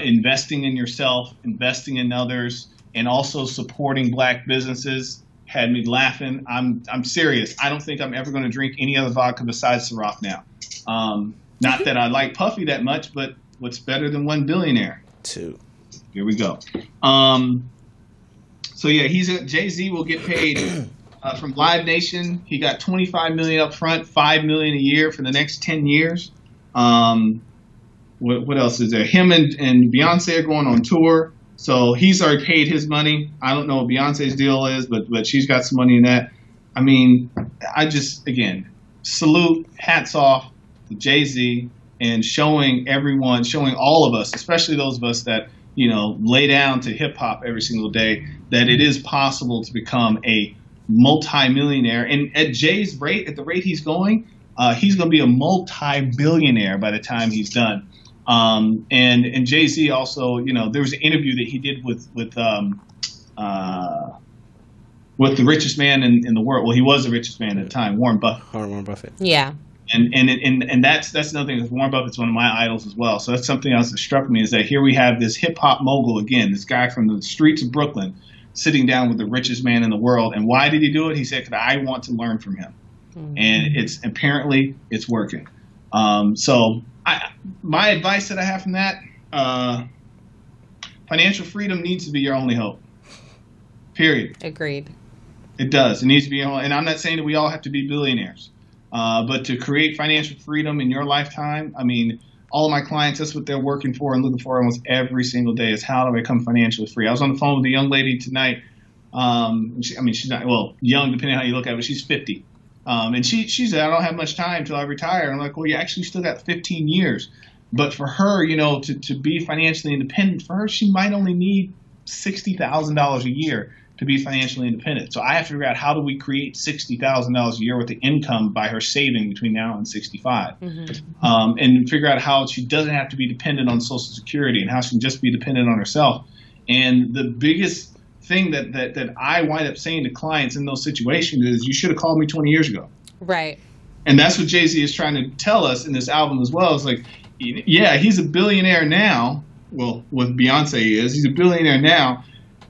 investing in yourself, investing in others, and also supporting black businesses had me laughing. I'm serious. I don't think I'm ever going to drink any other vodka besides Ciroc now. Not that I like Puffy that much, but what's better than one billionaire? Two. Here we go. So yeah, Jay-Z will get paid from Live Nation. He got $25 million up front, $5 million a year for the next 10 years. What else is there? Him and Beyonce are going on tour, so he's already paid his money. I don't know what Beyonce's deal is, but she's got some money in that. I mean, again, salute, hats off to Jay-Z and showing all of us, especially those of us that lay down to hip hop every single day, that it is possible to become a multi-millionaire. And at Jay's rate, at the rate he's going to be a multi-billionaire by the time he's done. And Jay-Z also, there was an interview that he did with the richest man in the world. Well, he was the richest man at the time, Warren Buffett. Warren Buffett. Yeah. And that's another thing. Warren Buffett's one of my idols as well. So that's something else that struck me, is that here we have this hip hop mogul again, this guy from the streets of Brooklyn, sitting down with the richest man in the world. And why did he do it? He said, "Because I want to learn from him." And it's working. So my advice that I have from that, financial freedom needs to be your only hope. Period. Agreed. It does. It needs to be. And I'm not saying that we all have to be billionaires. But to create financial freedom in your lifetime, I mean, all of my clients, that's what they're working for and looking for almost every single day is how do I become financially free? I was on the phone with a young lady tonight. She's not, well, young, depending on how you look at it, but she's 50. And she said, I don't have much time till I retire. I'm like, well, you actually still got 15 years. But for her, you know, to be financially independent, for her, she might only need $60,000 a year to be financially independent. So I have to figure out how do we create $60,000 a year worth of income by her saving between now and 65, and figure out how she doesn't have to be dependent on Social Security and how she can just be dependent on herself. And the biggest thing that I wind up saying to clients in those situations is you should have called me 20 years ago. Right. And that's what Jay-Z is trying to tell us in this album as well. It's like, yeah, he's a billionaire now. Well, with Beyonce he's a billionaire now.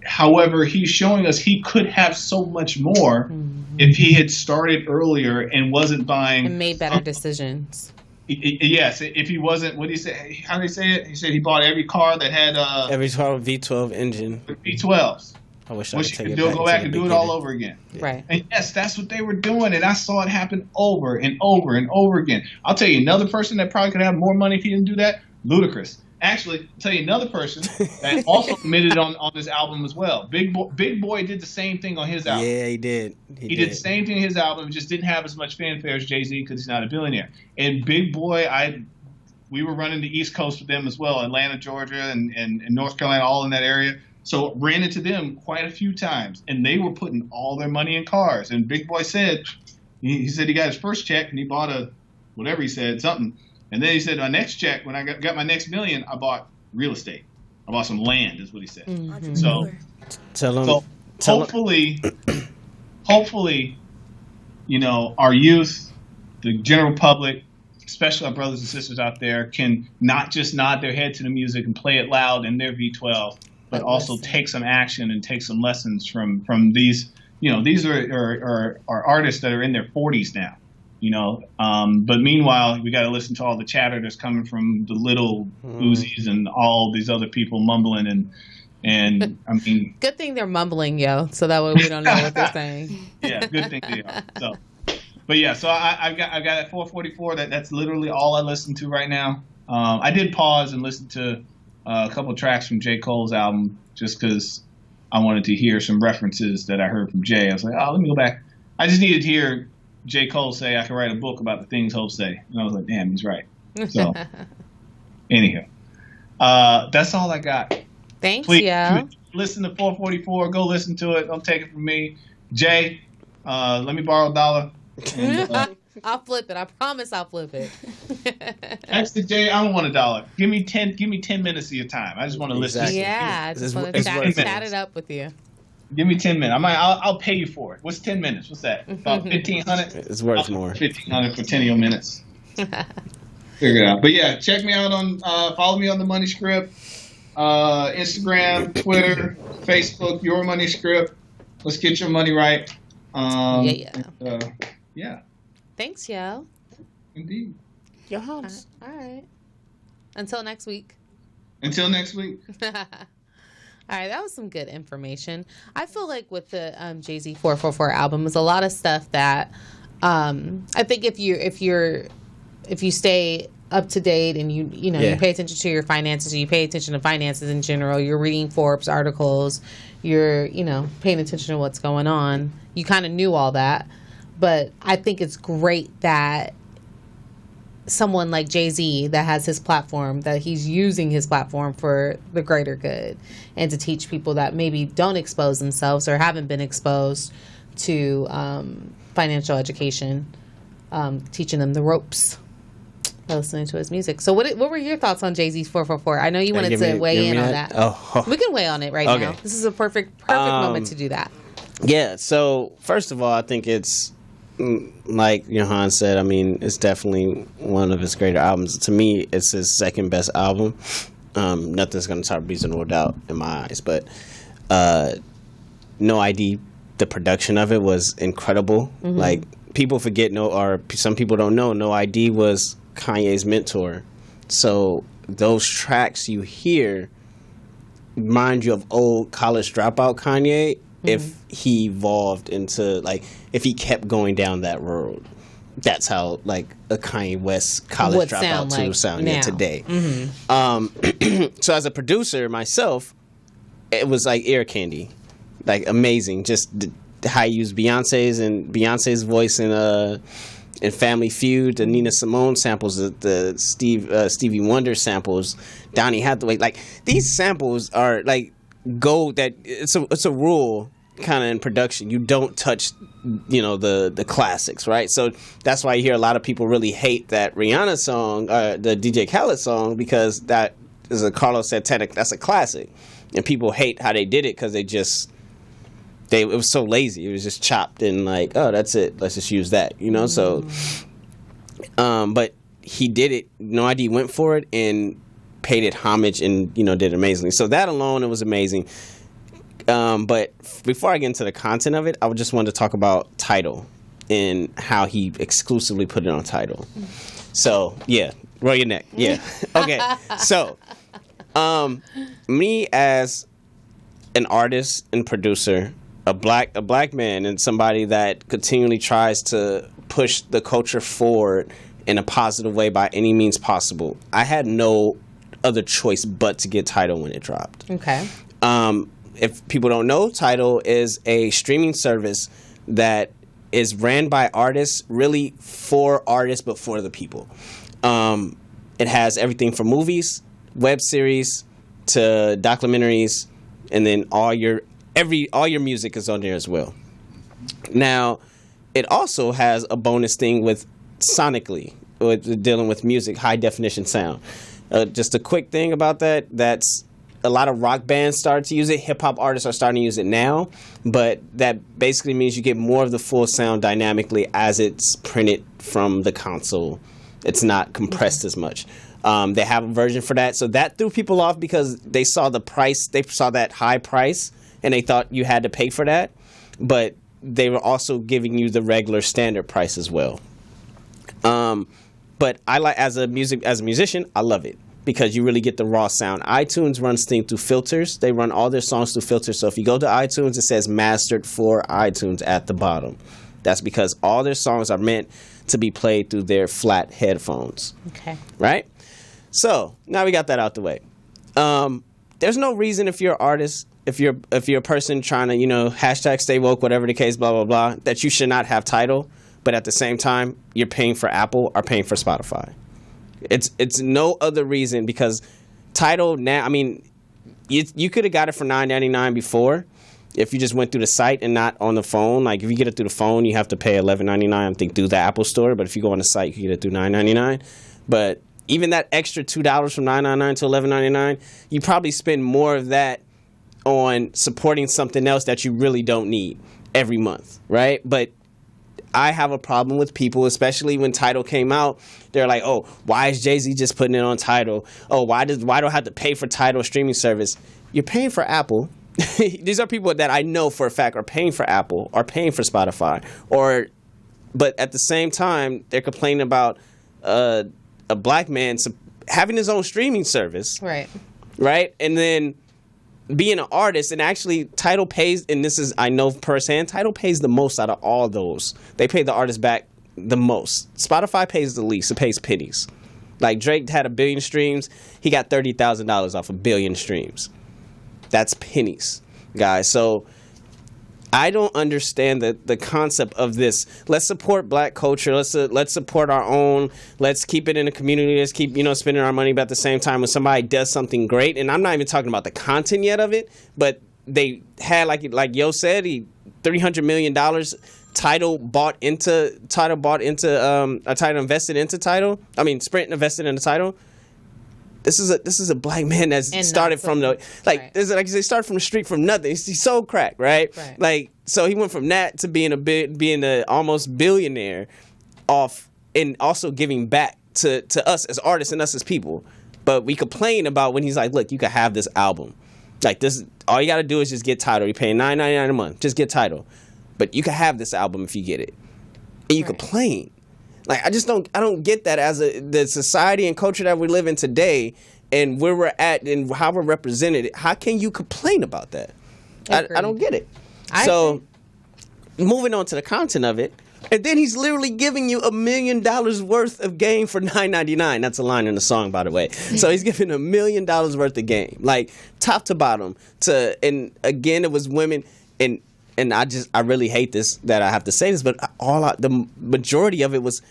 However, he's showing us he could have so much more if he had started earlier and wasn't buying and made better decisions. Yes, if he wasn't, what did he say? How did he say it? He said he bought every car that had every car with V12 engine. V12s. I wish I could take it go back and do it all over again. Yeah. Right. And yes, that's what they were doing, and I saw it happen over and over and over again. I'll tell you another person that probably could have more money if he didn't do that. Ludacris. Actually, I'll tell you another person that also committed on this album as well. Big Boy did the same thing on his album. Yeah, he did. He did the same thing on his album, just didn't have as much fanfare as Jay-Z because he's not a billionaire. And Big Boy, we were running the East Coast with them as well, Atlanta, Georgia, and North Carolina, all in that area. So ran into them quite a few times, and they were putting all their money in cars. And Big Boy said, he said he got his first check and he bought something. And then he said, my next check, when I got my next million, I bought real estate. I bought some land, is what he said. Mm-hmm. So hopefully, you know, our youth, the general public, especially our brothers and sisters out there, can not just nod their head to the music and play it loud in their V12, but also take some action and take some lessons from these. You know, these are artists that are in their 40s now. You know, but meanwhile, we got to listen to all the chatter that's coming from the little Uzis and all these other people mumbling and I mean, good thing they're mumbling, yo, so that way we don't know what they're saying. Yeah, good thing they are. So, but yeah, so I've got at 444. That's literally all I listen to right now. I did pause and listen to a couple of tracks from J. Cole's album just because I wanted to hear some references that I heard from Jay. I was like, oh, let me go back. I just needed to hear J. Cole say I could write a book about the things Hope say. And I was like, damn, he's right. So, anyhow, that's all I got. Thanks, Please, yo. listen to 444. Go listen to it. Don't take it from me. Jay, let me borrow $1. And, I'll flip it. I promise I'll flip it. actually, Jay, I don't want $1. Give me 10 minutes of your time. I just want to listen. Yeah, I just want to chat it up with you. Give me 10 minutes. I'll pay you for it. What's 10 minutes? What's that? About 1,500. It's worth more. 1,500 for 10 of your minutes. Figure it out. But yeah, check me out on. Follow me on the Money Script, Instagram, Twitter, Facebook. Your Money Script. Let's get your money right. Yeah. Thanks, yo. Indeed. Your house. All right. Until next week. Until next week. All right, that was some good information. I feel like with the Jay-Z 444 album, there's a lot of stuff that I think if you stay up to date and you pay attention to your finances, or you pay attention to finances in general, you're reading Forbes articles, you're paying attention to what's going on. You kind of knew all that, but I think it's great that someone like Jay-Z that has his platform, that he's using his platform for the greater good and to teach people that maybe don't expose themselves or haven't been exposed to financial education, teaching them the ropes by listening to his music. So what were your thoughts on Jay-Z's 444? I know you wanted to weigh in on that. Oh. We can weigh on it right now. This is a perfect moment to do that. Yeah, so first of all, I think it's like Johan said, I mean, it's definitely one of his greater albums. To me, it's his second best album. Nothing's going to top Reasonable Doubt in my eyes, but No ID, the production of it was incredible. Mm-hmm. Like, people forget, or some people don't know, No ID was Kanye's mentor. So those tracks you hear remind you of old college dropout Kanye. If he evolved into, like, if he kept going down that road. that's how like a Kanye West college Would dropout sound like sound now. today. So as a producer myself, it was like ear candy, like amazing. Just how I used Beyonce's voice in Family Feud, the Nina Simone samples, the Stevie Wonder samples, Donny Hathaway. Like these samples are like gold. That it's a rule kind of in production. You don't touch, the classics, right? So that's why you hear a lot of people really hate that Rihanna song, the DJ Khaled song, because that is a Carlos Santana. That's a classic, and people hate how they did it because it was so lazy. It was just chopped and like, oh, that's it. Let's just use that, So, but he did it. No ID went for it and paid it homage and did it amazingly. So that alone, it was amazing. But before I get into the content of it, I just wanted to talk about Tidal and how he exclusively put it on Tidal. So yeah, roll your neck. Yeah. Okay. So, me as an artist and producer, a black man, and somebody that continually tries to push the culture forward in a positive way by any means possible, I had no other choice but to get Tidal when it dropped. Okay. If people don't know, Tidal is a streaming service that is ran by artists, really for artists, but for the people. It has everything from movies, web series, to documentaries, and then all your music is on there as well. Now, it also has a bonus thing with sonically, with dealing with music, high definition sound. Just a quick thing about that's a lot of rock bands started to use it. Hip hop artists are starting to use it now, but that basically means you get more of the full sound dynamically as it's printed from the console. It's not compressed as much. They have a version for that, so that threw people off because they saw the price. They saw that high price, and they thought you had to pay for that. But they were also giving you the regular standard price as well. But I like as a musician, I love it because you really get the raw sound. iTunes runs things through filters. They run all their songs through filters. So if you go to iTunes, it says mastered for iTunes at the bottom. That's because all their songs are meant to be played through their flat headphones. Okay. Right? So now we got that out the way. There's no reason if you're an artist, if you're a person trying to, hashtag stay woke, whatever the case, blah, blah, blah, that you should not have Tidal. But at the same time, you're paying for Apple or paying for Spotify. It's no other reason because Tidal now, I mean, you could have got it for $9.99 before if you just went through the site and not on the phone. Like if you get it through the phone, you have to pay $11.99, I think, through the Apple Store. But if you go on the site, you can get it through $9.99. But even that extra $2 from $9.99 to $11.99, you probably spend more of that on supporting something else that you really don't need every month, right? But I have a problem with people, especially when Tidal came out. They're like, oh, why is Jay-Z just putting it on Tidal? Oh, why do I have to pay for Tidal streaming service? You're paying for Apple. These are people that I know for a fact are paying for Apple, are paying for Spotify, but at the same time, they're complaining about a black man having his own streaming service. Right. Right? And then being an artist, and actually Tidal pays, and this is, I know firsthand, Tidal pays the most out of all those. They pay the artist back the most. Spotify pays the least. It pays pennies. Like Drake had 1 billion streams. He got $30,000 off 1 billion streams. That's pennies, guys. So I don't understand the concept of this. Let's support black culture. Let's support our own. Let's keep it in the community. Let's keep spending our money. But at the same time, when somebody does something great, and I'm not even talking about the content yet of it, but they had like Yo said, $300 million. Tidal invested into Tidal. I mean, Sprint invested into Tidal. This is a black man that's started from the they started from the street from nothing. He sold crack, right? Like so he went from that to being a almost billionaire off, and also giving back to us as artists and us as people. But we complain about when he's like, look, you can have this album. Like this, all you got to do is just get Tidal. You're paying $9.99 a month. Just get Tidal, but you can have this album if you get it, and you complain. Like I don't get that as the society and culture that we live in today, and where we're at and how we're represented. How can you complain about that? I don't get it. Moving on to the content of it, And then he's literally giving you $1 million worth of game for $9.99. That's a line in the song, by the way. So he's giving $1 million worth of game, like top to bottom. And again, it was women, and I really hate this that I have to say this, but the majority of it was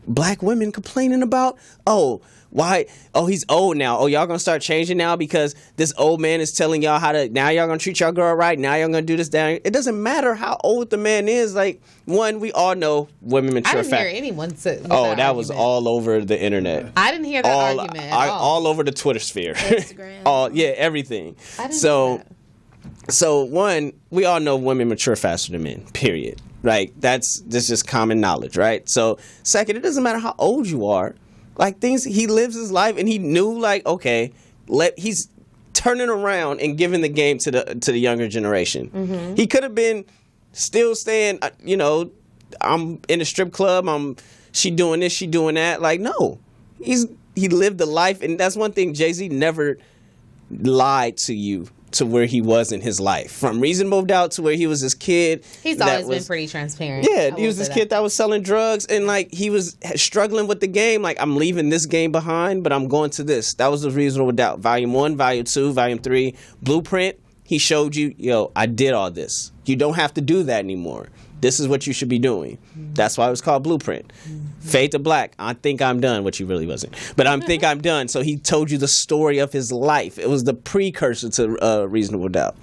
black women complaining about, why? Oh, he's old now. Oh, y'all gonna start changing now because this old man is telling y'all now y'all gonna treat y'all girl right. Now y'all gonna do this down. It doesn't matter how old the man is. Like, one, we all know women mature. I didn't hear anyone say that that argument. was all over the internet. I didn't hear that argument at all over the Twitter sphere. Instagram. Everything. I didn't hear that. So one, we all know women mature faster than men, period. Right? That's just common knowledge, right? So second, it doesn't matter how old you are. Like, he lives his life, and he knew, like, okay, he's turning around and giving the game to the younger generation. Mm-hmm. He could have been still staying, I'm in a strip club, she doing this, she doing that. Like, no. He lived a life, and that's one thing, Jay-Z never lied to you to where he was in his life. From Reasonable Doubt to where he was this kid. He's always been pretty transparent. Yeah, he was this kid that was selling drugs, and like he was struggling with the game. Like, I'm leaving this game behind, but I'm going to this. That was the Reasonable Doubt. Volume 1, Volume 2, Volume 3. Blueprint, he showed you, I did all this. You don't have to do that anymore. This is what you should be doing. That's why it was called Blueprint. Fade to Black, I think I'm done, which he really wasn't. But I think I'm done. So he told you the story of his life. It was the precursor to Reasonable Doubt.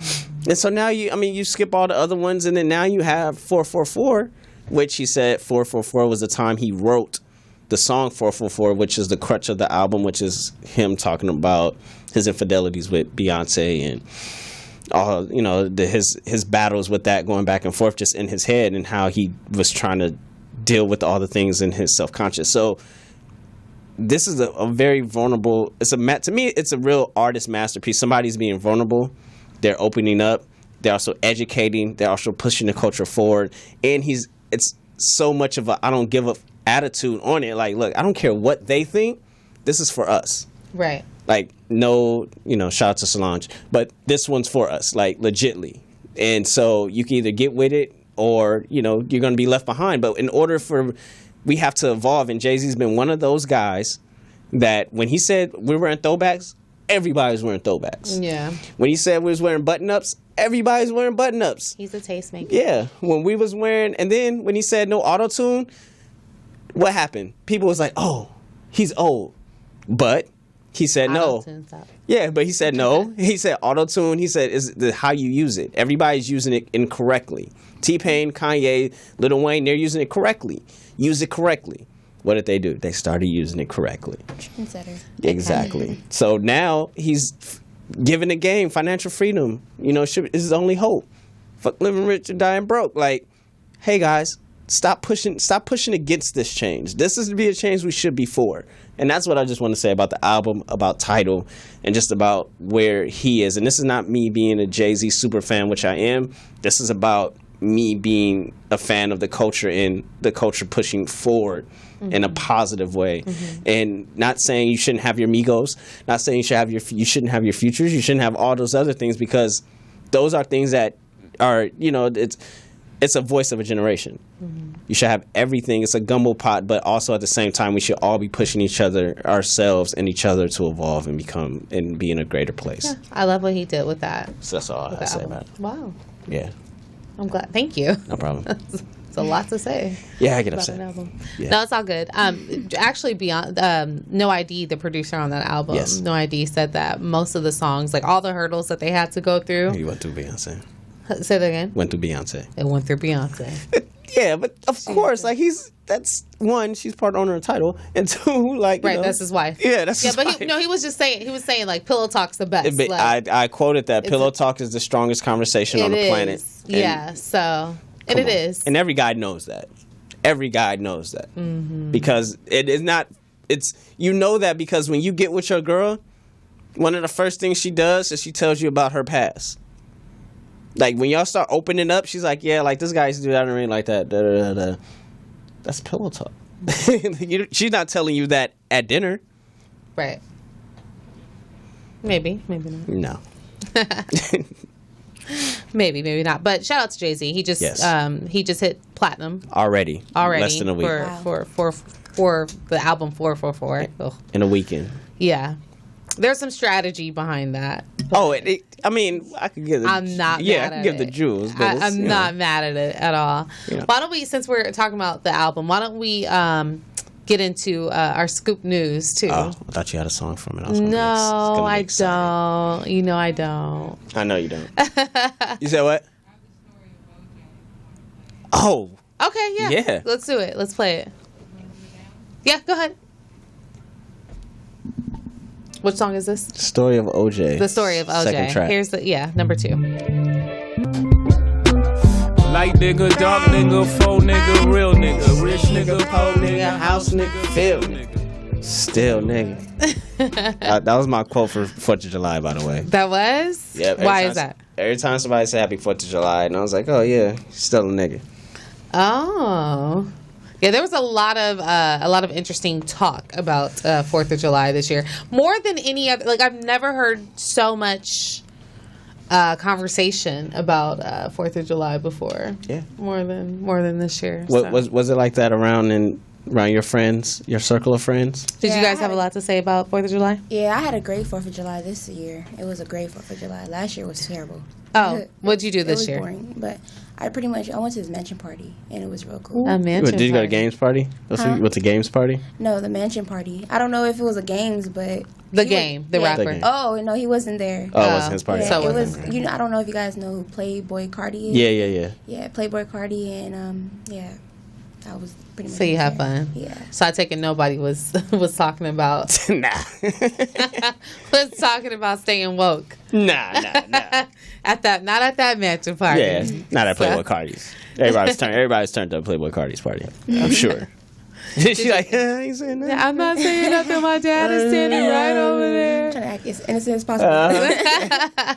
And so now you skip all the other ones, and then now you have 444, which he said 444 was the time he wrote the song 444, which is the crutch of the album, which is him talking about his infidelities with Beyonce and his battles with that, going back and forth just in his head, and how he was trying to deal with all the things in his self-conscious. So this is a very vulnerable, to me, it's a real artist masterpiece. Somebody's being vulnerable. They're opening up. They're also educating. They're also pushing the culture forward. And it's so much of a I don't give up attitude on it. Like, look, I don't care what they think. This is for us. Right. Like, no, shout out to Solange. But this one's for us, like, legitly. And so you can either get with it or, you're going to be left behind. But in order we have to evolve, and Jay-Z's been one of those guys that when he said we're wearing throwbacks, everybody's wearing throwbacks. Yeah. When he said we was wearing button-ups, everybody's wearing button-ups. He's a tastemaker. Yeah. When we was wearing, and then when he said no auto-tune, what happened? People was like, oh, he's old. But he said no. Yeah, but he said no. He said auto-tune. He said is how you use it. Everybody's using it incorrectly. T-Pain, Kanye, Lil Wayne, they're using it correctly. Use it correctly. What did they do? They started using it correctly. Exactly. So now he's giving the game financial freedom. Is his only hope. Fuck living rich and dying broke. Like, hey guys, stop pushing against this change. This is to be a change we should be for. And that's what I just want to say about the album, about Tidal, and just about where he is. And this is not me being a Jay-Z super fan, which I am. This is about me being a fan of the culture and the culture pushing forward in a positive way. And not saying you shouldn't have your Migos, not saying you shouldn't have your Futures, you shouldn't have all those other things, because those are things that are, it's a voice of a generation. You should have everything. It's a gumbo pot, but also at the same time, we should all be pushing ourselves and each other to evolve and become and be in a greater place. Yeah, I love what he did with that. So that's all I have to say about it. Wow. Yeah. I'm glad. Thank you. No problem. It's a lot to say. Yeah, I get upset. Yeah. No, it's all good. Actually, beyond No ID, the producer on that album, yes. No ID said that most of the songs, like all the hurdles that they had to go through. He went through Beyonce. Say that again. Went through Beyonce. It went through Beyonce. Yeah, but of course, like that's one, she's part owner of Tidal, and two, like right, that's his wife. Yeah, that's his wife. He was saying like Pillow Talk's the best. I quoted that Pillow Talk is the strongest conversation on the planet. Yeah, so it is, and every guy knows that. Every guy knows that because it is not. It's that because when you get with your girl, one of the first things she does is she tells you about her past. Like, when y'all start opening up, she's like, yeah, like, this guy used to do that and everything like that. Da, da, da, da. That's pillow talk. She's not telling you that at dinner. Right. Maybe not. No. Maybe, maybe not. But shout out to Jay-Z. He just hit platinum already. Less than a week. For the album 444. Ugh. In a weekend. Yeah. There's some strategy behind that. Oh, I mean, I could give the... I'm not yeah, mad I at could give it. the jewels. But I'm not mad at it at all. Yeah. Why don't we, since we're talking about the album, why don't we get into our scoop news, too? Oh, I thought you had a song from it. No, I don't. You know I don't. I know you don't. You said what? Oh. Okay, yeah. Yeah. Let's do it. Let's play it. Yeah, go ahead. Which song is this? Story of OJ. The Story of OJ. Second track. Here's number 2. Light nigga, dark nigga, faux nigga, real nigga, rich nigga, poor nigga, house nigga, Feel nigga. Still nigga. That was my quote for 4th of July, by the way. That was? Yeah. Why is that? Every time somebody said Happy 4th of July, and I was like, oh yeah, still a nigga. Oh. Yeah, there was a lot of interesting talk about 4th of July this year. More than any other, like I've never heard so much conversation about 4th of July before. Yeah. More than this year. What, was it like that around your friends, your circle of friends? Did you guys have a lot to say about 4th of July? Yeah, I had a great 4th of July this year. It was a great 4th of July. Last year was terrible. Oh, what'd you do this year? It was boring, but I went to this mansion party, and it was real cool. A mansion Did you go to party. games party? With the games party? No, the mansion party. I don't know if it was a games, but The he game, was, the yeah. rapper. The game. Oh no, he wasn't there. Oh, it wasn't his party. Yeah, So it it was. wasn't. I don't know if you guys know who Playboy Cardi is. Yeah. Yeah, Playboy Cardi, and yeah, I was pretty much. So you have there. fun. Yeah. So I take it nobody was talking about Nah. was talking about staying woke. Nah. Not at that mansion party. Yeah, not at Playboy Cardi's. Everybody's turned up Playboy Cardi's party. I'm sure. She like, I ain't saying that. I'm not saying nothing. My dad is standing right over there. Trying to act as innocent as possible.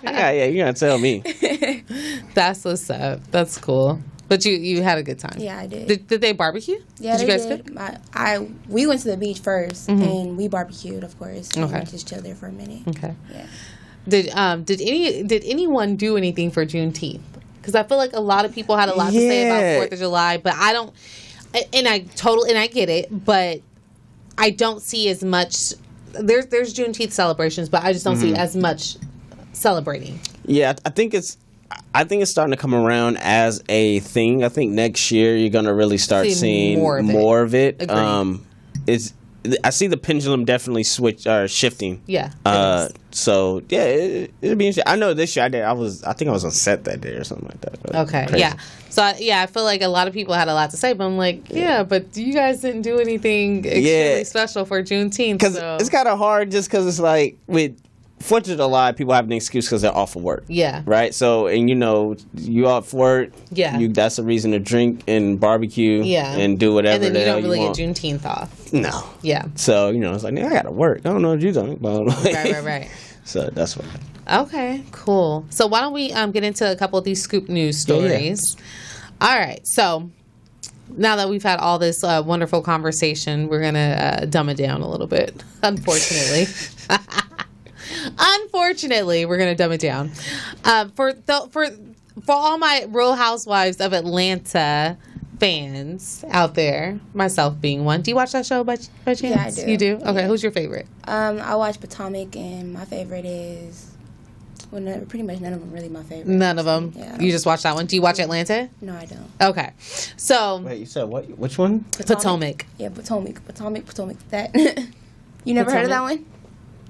Yeah, you're gonna tell me. That's what's up. That's cool. But you had a good time. Yeah, I did. Did they barbecue? Yeah, did they you guys did. cook? We went to the beach 1st, and we barbecued, of course. Okay. And just chilled there for a minute. Okay. Yeah. Did anyone do anything for Juneteenth? Because I feel like a lot of people had a lot to say about 4th of July, but I don't. And I get it, but I don't see as much. There's Juneteenth celebrations, but I just don't see as much celebrating. Yeah, I think it's starting to come around as a thing. I think next year you're gonna really start seeing more of it. Agreed. I see the pendulum definitely shifting. Yeah. So yeah, it'll be interesting. I know this year I think I was on set that day or something like that. But Okay. crazy. Yeah. So I feel like a lot of people had a lot to say, but I'm like, yeah, but you guys didn't do anything extremely special for Juneteenth. Because it's kind of hard, just because it's like with 4th of July, people have an excuse because they're off of work. Yeah. Right. So you off work. Yeah. That's a reason to drink and barbecue. Yeah. And do whatever. And then you don't really want. get Juneteenth off. No. Yeah. So it's like, I gotta work. I don't know what you're talking about. Right. So that's what. Okay, cool. So why don't we get into a couple of these scoop news stories? Yeah. All right. So now that we've had all this wonderful conversation, we're gonna dumb it down a little bit. Unfortunately. Unfortunately, we're gonna dumb it down. For all my Real Housewives of Atlanta fans out there, myself being one. Do you watch that show by chance? Yeah, I do. You do? Okay. Yeah. Who's your favorite? I watch Potomac, and my favorite is. Well, pretty much none of them really my favorite. None of them. Yeah. You just watch that one. Do you watch Atlanta? No, I don't. Okay. So Wait, you said what? Which one? Potomac. Yeah, Potomac. That. You never heard of that one?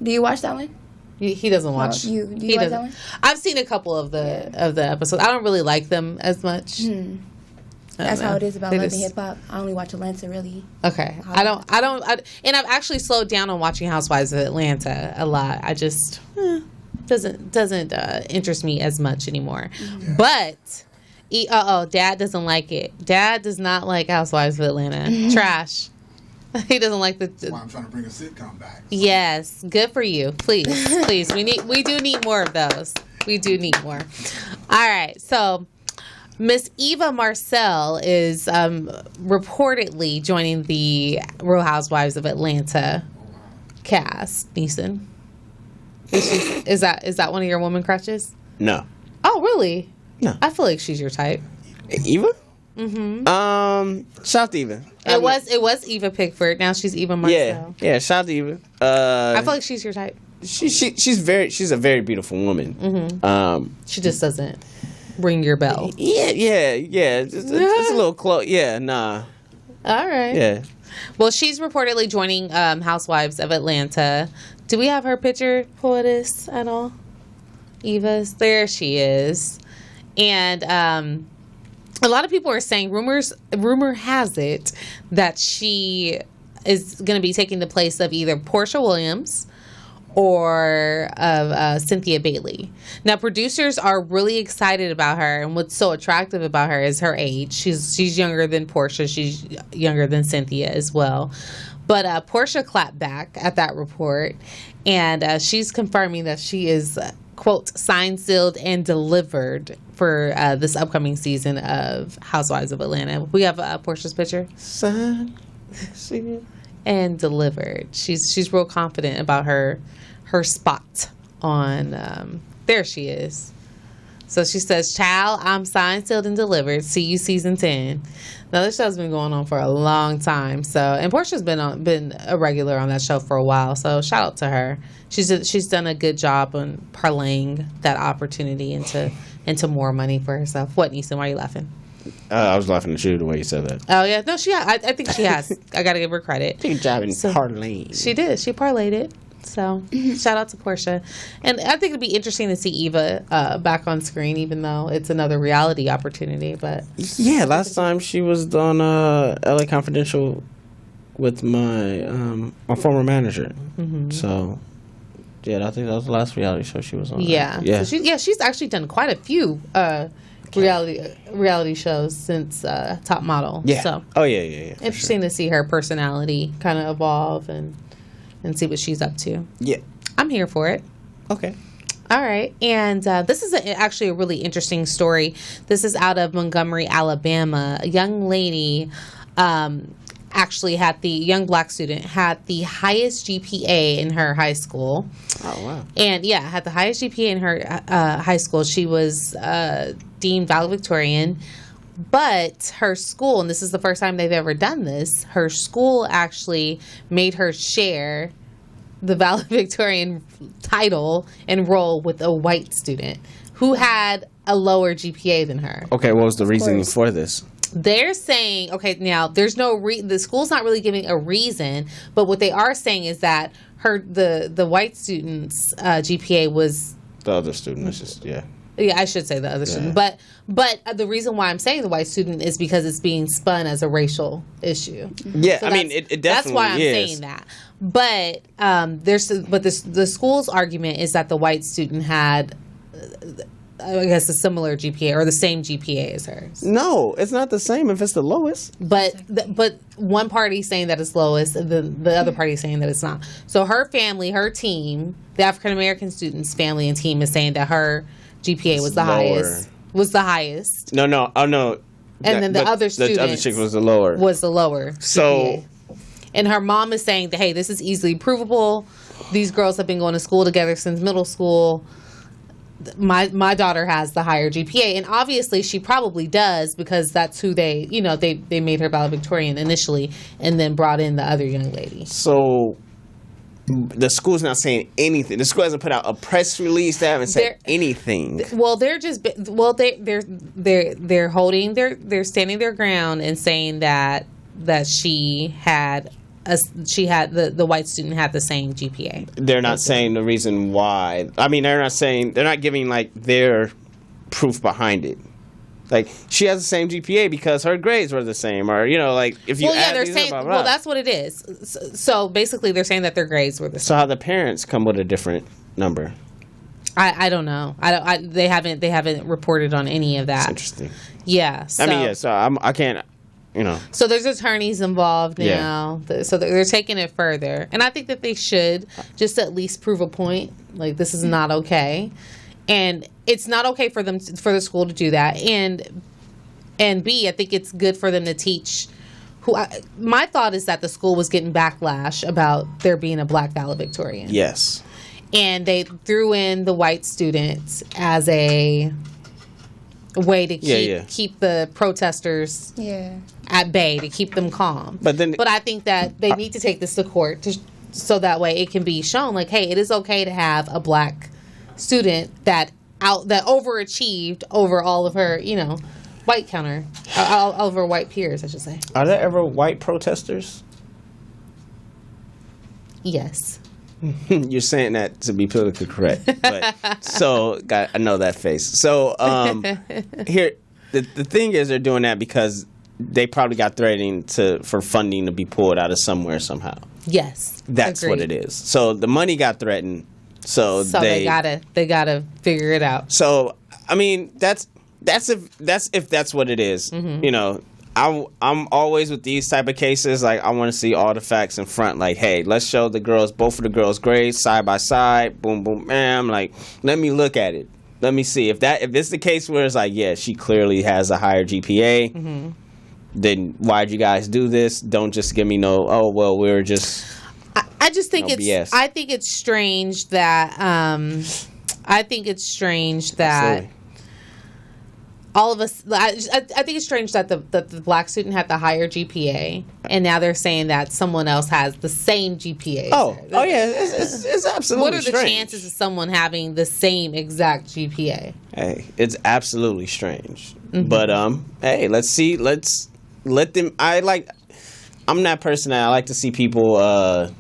Do you watch that one? He doesn't watch. Do you he watch doesn't. that one? I've seen a couple of the episodes. I don't really like them as much. That's how it is about They Love and just- Hip Hop. I only watch Atlanta, really. Okay. I don't, and I've actually slowed down on watching Housewives of Atlanta a lot. I just doesn't interest me as much anymore. But Dad doesn't like it. Dad does not like Housewives of Atlanta. Trash. He doesn't like That's why I'm trying to bring a sitcom back. Yes, good for you. Please. We do need more of those. We do need more. All right, so Miss Eva Marcel is reportedly joining the Real Housewives of Atlanta cast. Neeson, is that one of your woman crushes? No. Oh, really? No. I feel like she's your type. Eva? Mm-hmm. Shout out to Eva. It was Eva Pickford. Now she's Eva Marcel. Yeah. Shout out to Eva. I feel like she's your type. She's a very beautiful woman. Mm-hmm. She just doesn't ring your bell. Yeah. It's a little close. Yeah, nah. All right. Yeah. Well, she's reportedly joining Housewives of Atlanta. Do we have her picture, Poetess, at all? Eva's. There she is. And a lot of people are saying, rumor has it that she is going to be taking the place of either Portia Williams or of Cynthia Bailey. Now, producers are really excited about her, and what's so attractive about her is her age. She's younger than Portia. She's younger than Cynthia as well. But Portia clapped back at that report, and she's confirming that she is, quote, signed, sealed, and delivered for this upcoming season of Housewives of Atlanta. We have Portia's picture. Signed, sealed, and delivered. She's real confident about her spot on there she is. So she says, "Child, I'm signed, sealed, and delivered. See you season 10." Now this show's been going on for a long time. So, and Portia's been a regular on that show for a while. So shout out to her. She's done a good job on parlaying that opportunity into more money for herself. What, Neeson? Why are you laughing? I was laughing at you the way you said that. Oh yeah, no, I think she has. I gotta give her credit. Good job in parlaying. She did. She parlayed it. So shout out to Portia. And I think it'd be interesting to see Eva back on screen, even though it's another reality opportunity. But yeah, last time she was on LA Confidential with my former manager. Mm-hmm. So yeah, I think that was the last reality show she was on. Yeah, right? Yeah. So she's actually done quite a few reality shows since Top Model. Yeah. So yeah. Interesting to see her personality kind of evolve and see what she's up to. Yeah. I'm here for it. Okay. All right. And this is actually a really interesting story. This is out of Montgomery, Alabama. A young lady actually young black student had the highest GPA in her high school. Oh, wow. And yeah, had the highest GPA in her high school. She was deemed valedictorian. But her school, and this is the first time they've ever done this, her school actually made her share the valedictorian title and role with a white student who had a lower GPA than her. Okay, what was the reasoning for this? They're saying, okay, now there's no the school's not really giving a reason, but what they are saying is that the white student's GPA was the other student. It's just Yeah, I should say the other student. But the reason why I'm saying the white student is because it's being spun as a racial issue. Yeah, so I mean, it definitely that's why I'm is. saying that. But the school's argument is that the white student had, I guess, a similar GPA or the same GPA as hers. No, it's not the same if it's the lowest. But one party's saying that it's lowest, and the other party's saying that it's not. So her family, her team, the African American student's family and team is saying that her GPA was the highest. Was the highest. No. Oh no. And then the other student. The other chick was the lower. Was the lower. So. GPA. And her mom is saying that, hey, this is easily provable. These girls have been going to school together since middle school. My daughter has the higher GPA, and obviously she probably does because that's who they made her valedictorian initially, and then brought in the other young lady. So. The school's not saying anything. The school hasn't put out a press release. They haven't said anything. Well, they're standing their ground and saying that the white student had the same GPA. They're not saying the reason why. I mean, they're not giving like their proof behind it. Like, she has the same GPA because her grades were the same, or like if you add they're these saying, blah, blah, blah. well, that's what it is. So basically, they're saying that their grades were the same. So how the parents come with a different number? I don't know. They haven't reported on any of that. That's interesting. Yeah. So, I mean, yeah. So I can't. So there's attorneys involved now. Yeah. So they're taking it further, and I think that they should just at least prove a point. Like, this is not okay. And it's not okay for the school to do that. And B, I think it's good for them to teach. My thought is that the school was getting backlash about there being a black valedictorian. Yes. And they threw in the white students as a way to keep the protesters at bay, to keep them calm. But I think that they need to take this to court so that way it can be shown, like, hey, it is okay to have a black student that overachieved over all of her, white all of her white peers, I should say. Are there ever white protesters? Yes. You're saying that to be politically correct, but I know that face. So here, the thing is, they're doing that because they probably got threatened for funding to be pulled out of somewhere somehow. Yes, that's agreed. What it is. So the money got threatened. So they gotta figure it out. So I mean, that's if that's what it is. Mm-hmm. I'm always with these type of cases, like, I want to see all the facts in front. Like, hey, let's show both of the girls' grades side by side. Boom, boom, bam. Like, let me look at it. Let me see if it's the case where it's like, yeah, she clearly has a higher GPA. Mm-hmm. Then why'd you guys do this? Don't just give me we were just. I just think it's. BS. I think it's strange that. Absolutely. All of us, I think it's strange that the black student had the higher GPA, and now they're saying that someone else has the same GPA. Oh yeah, it's absolutely. What are the chances of someone having the same exact GPA? Hey, it's absolutely strange. Mm-hmm. But hey, let's see. Let's let them. I'm that person that I like to see people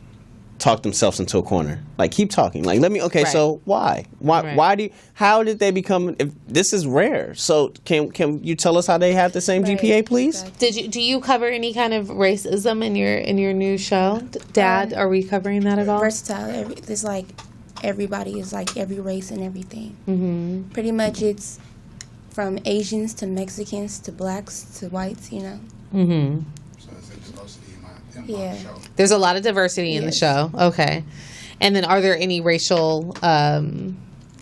talk themselves into a corner. Like, keep talking. Like, let me. Okay, right. So why? Right. Why do? How did they become? If this is rare, so can you tell us how they have the same GPA, please? Exactly. Do you cover any kind of racism in your new show, Dad? Are we covering that at all? Versatile. It's like everybody is like every race and everything. Mm-hmm. Pretty much, it's from Asians to Mexicans to blacks to whites. Mm-hmm. Yeah. There's a lot of diversity in the show. Okay. And then are there any racial,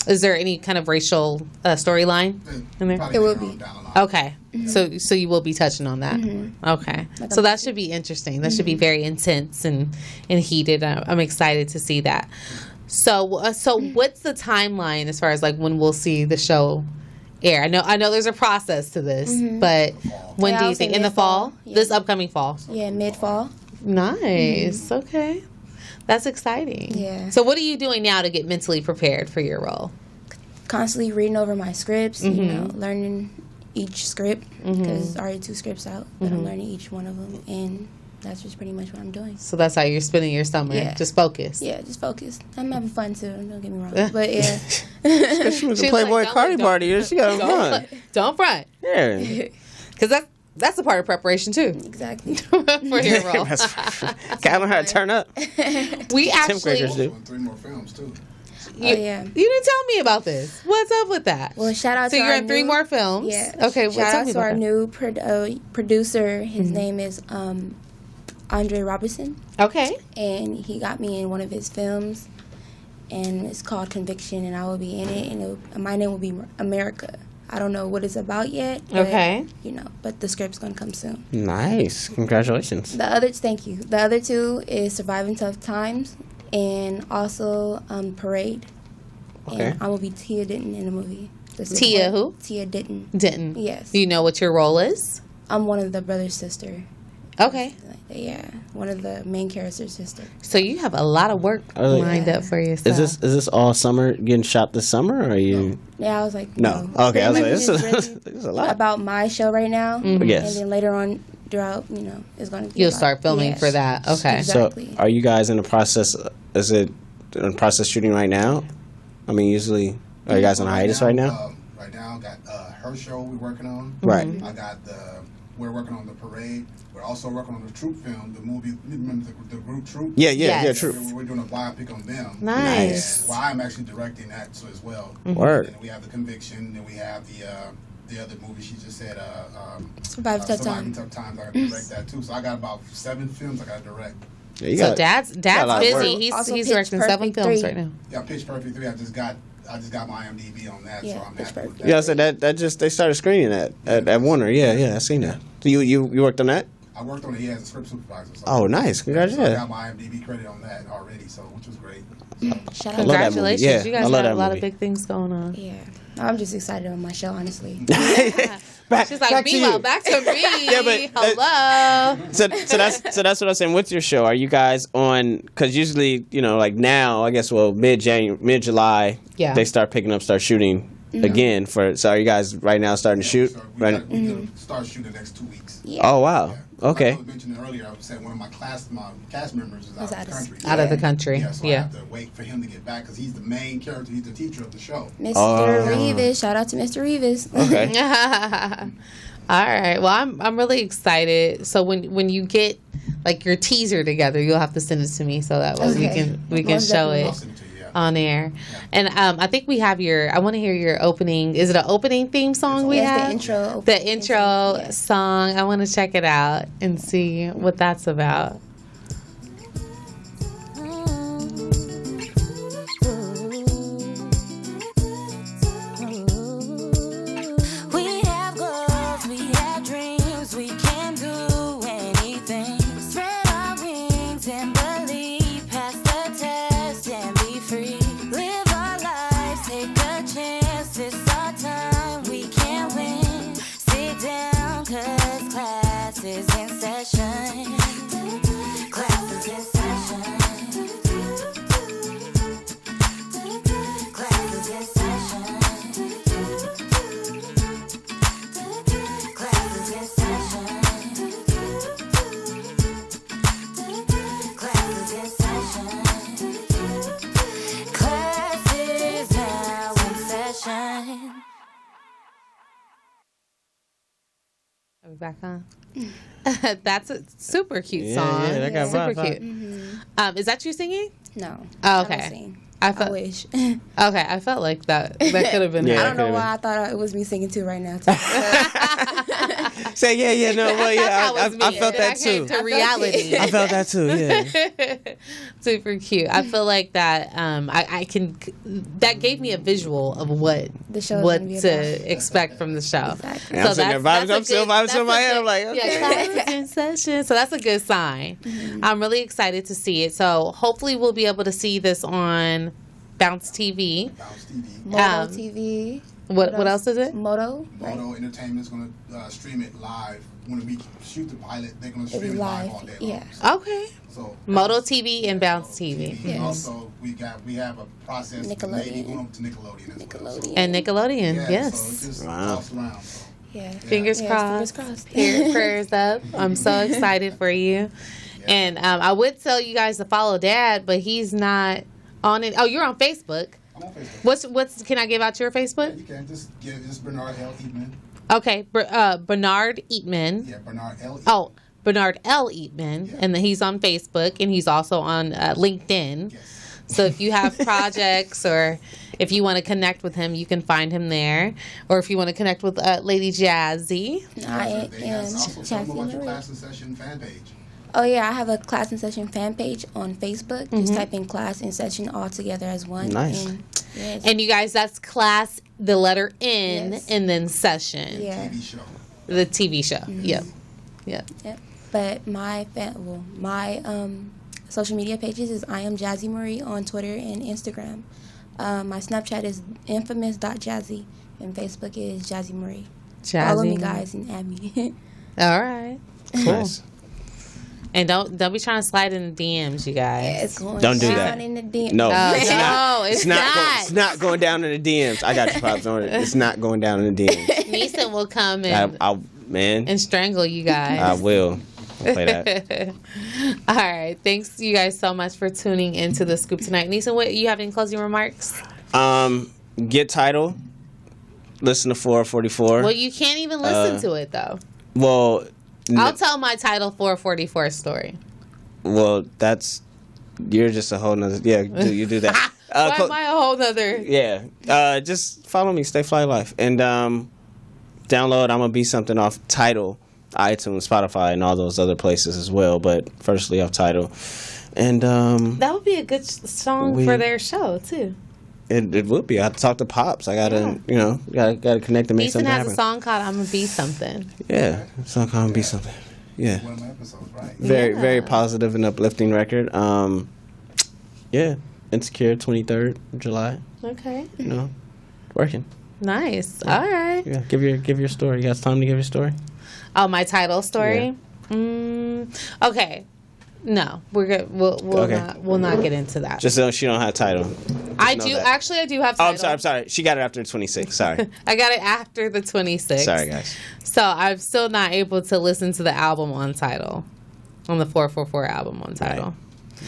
is there any kind of racial storyline in there? It will be. Okay. Mm-hmm. So you will be touching on that. Mm-hmm. Okay. So that should be interesting. That should be very intense and heated. I'm excited to see that. So what's the timeline as far as like when we'll see the show air? I know there's a process to this, but when do you think? In the fall? Yeah. This upcoming fall? Yeah, mid-fall. Nice. Okay. That's exciting. Yeah. So what are you doing now to get mentally prepared for your role? Constantly reading over my scripts, learning each script, because there's already 2 scripts out, but I'm learning each one of them, and that's just pretty much what I'm doing. So that's how you're spending your summer? Yeah. Just focus? Yeah, just focus. I'm having fun too, don't get me wrong. But yeah. She was a Playboy Cardi party. She got fun. Don't front. Yeah. Because that's a part of preparation too. Exactly. For your role. Gotta learn how to turn up. We actually doing 3 more films too. You didn't tell me about this. What's up with that? Well, shout out to you're in 3 more films. Yeah. Okay. Shout out to our new producer. His name is Andre Robertson. Okay. And he got me in one of his films, and it's called Conviction, and I will be in it, and my name will be America. I don't know what it's about yet. But, okay. But the script's going to come soon. Nice. Congratulations. Thank you. The other 2 is Surviving Tough Times and also Parade. Okay. And I will be Tia Denton in the movie. Tia who? Tia Denton. Denton. Yes. Do you know what your role is? I'm one of the brother's sister. Okay. Yeah, one of the main character's sister. So you have a lot of work lined up for yourself. Is this all summer, getting shot this summer, or are you? Yeah, I was like, no. Okay, I was like, this is a lot. About my show right now. Mm-hmm. Yes. And then later on, throughout, it's going to be You'll start filming for that. Okay. Exactly. So are you guys in the process, is it in process shooting right now? I mean, usually, are you guys on hiatus right now? Right now, I got her show we're working on. Right. I got we're working on the Parade. We're also working on the Troop film, the movie. Remember the group Troop? Yeah, Troop. We're doing a biopic on them. Nice. Well, I'm actually directing that as well. Word. And we have the Conviction, and we have the other movie she just said, Surviving Tough Times. I got to direct that too. So I got about 7 films I got to direct. Yeah, so Dad's busy. He's directing 7 films right now. Yeah, Pitch Perfect 3. I just got my IMDb on that, so I'm happy with that. Yeah, so that just they started screening that at Warner. Yeah, I seen that. So you worked on that? I worked on it as a script supervisor. So oh, nice! Congratulations. So I got my IMDb credit on that already, which was great. Congratulations! Yeah, you guys have a lot of big things going on. Yeah, I'm just excited on my show, honestly. She's like, meanwhile, back to me. Yeah, but hello. So that's what I'm saying. With your show, are you guys on? Because usually, like now, I guess, mid July, they start shooting again. So are you guys right now starting to shoot? We're gonna start shooting the next 2 weeks. Yeah. Oh wow. Yeah. Okay. Like I was mentioning earlier, I was saying one of my cast members is out of the country. Out of the country. Yeah, so I have to wait for him to get back because he's the main character. He's the teacher of the show. Mr. Rivas. Shout out to Mr. Rivas. Okay. All right. Well, I'm really excited. So when you get like your teaser together, you'll have to send it to me so that way we can show it. I'll send it to you, yeah. On air. And I think we have I want to hear your opening. Is it an opening theme song we have? The intro. The intro song. I want to check it out and see what that's about. We have goals, we have dreams, we can do anything. Spread our wings and believe, pass the test and be free. Live our lives, take a chance, it's our time, we can win. Sit down, cause class is in session. Class is in session. Class is in session. Class is in session. Class is in session. Class is now in session. Are we back on? That's a super cute song. Yeah, that got super vibe. cute. Is that you singing? No. Oh, I okay. don't sing. I I wish. Okay, I felt like that could have been. Yeah. her. I don't know why I thought it was me singing too right now. Say I felt Then that too. To reality. I felt that too. Yeah. Super cute. I feel like that. I can. That gave me a visual of what The show is what gonna be to about. expect from the show. Exactly. And I'm sitting there vibing. I'm still vibing in my head. I'm like, okay. Yeah, class is in session. So that's a good sign. I'm really excited to see it. So hopefully we'll be able to see this on Bounce TV. Bounce TV. Moto TV. What else is it? Moto. Moto Entertainment is going to stream it live. When we shoot the pilot, they're going to It'll be stream it live live. all day long. Yeah. Okay. So Moto TV and Bounce TV. Yes. Also, we have a process maybe Nickelodeon. going up to Nickelodeon as well. So, And Nickelodeon. yeah, Yes. So it just Wow. tossed around. So. Yeah. Fingers Yeah, crossed. fingers crossed. Prayers up. I'm so excited for you. And I would tell you guys to follow Dad, but he's not on it. Oh, you're on Facebook. I'm on Facebook. What's? Can I give out your Facebook? You can just give this Bernard L. Eatman. Okay, Bernard Eatman. Yeah, Bernard L. Eatman. Oh, Bernard L. Eatman, Yeah. and then he's on Facebook, and he's also on LinkedIn. Yes. So if you have projects or if you want to connect with him, you can find him there. Or if you want to connect with Lady Jazzy. I They have am also tell them about your Jazzy. class in session fan page. Oh yeah, I have a class in session fan page on Facebook. Just type in class in session all together as one. Nice. And, yes. And you guys, that's class, the letter N, Yes. and then session. Yeah. TV show. The TV show. Yep. Yep. But my social media pages is I am Jazzy Marie on Twitter and Instagram. My Snapchat is infamous.jazzy and Facebook is Jazzy Marie. Follow me, guys, and add me. All right. Nice. And don't be trying to slide in the DMs, you guys. It's going Don't do down that. in the DM. No, Oh, it's not. no, it's Go- not. it's not going down in the DMs. I got your pops on it. It's not going down in the DMs. Neeson will come and Man, strangle you guys. I will. I'll play that. All right. Thanks, you guys, so much for tuning into the Scoop tonight. Neeson, what you have any closing remarks? Get Title. Listen to 444. Well, you can't even listen to it though. Well, I'll tell my title 444 story. well, you're just a whole nother. Yeah, you do that. Why am I a whole nother? Yeah. Just follow me, Stay Fly Life, and download I'm Gonna Be Something off Tidal, iTunes, Spotify, and all those other places as well. But firstly off Tidal, and That would be a good song for their show too. it would be. I have to talk to Pops. I gotta gotta connect and make Neeson something has happen. a song called "I'm Gonna Be Something." Yeah, a song called I'm Gonna Be Something. Yeah, One of my episodes, right? very positive and uplifting record. Yeah, Insecure 23rd of July. Okay. Working. Nice. All right. Yeah, give your story. You got time to give your story? Oh, my title story. Okay. No, we're good. We'll not get into that. Just so she don't have title. I do have title. Oh, I'm sorry. She got it after 26. Sorry. I got it after the 26. Sorry, guys. So I'm still not able to listen to the album on title, on the 444 album on title.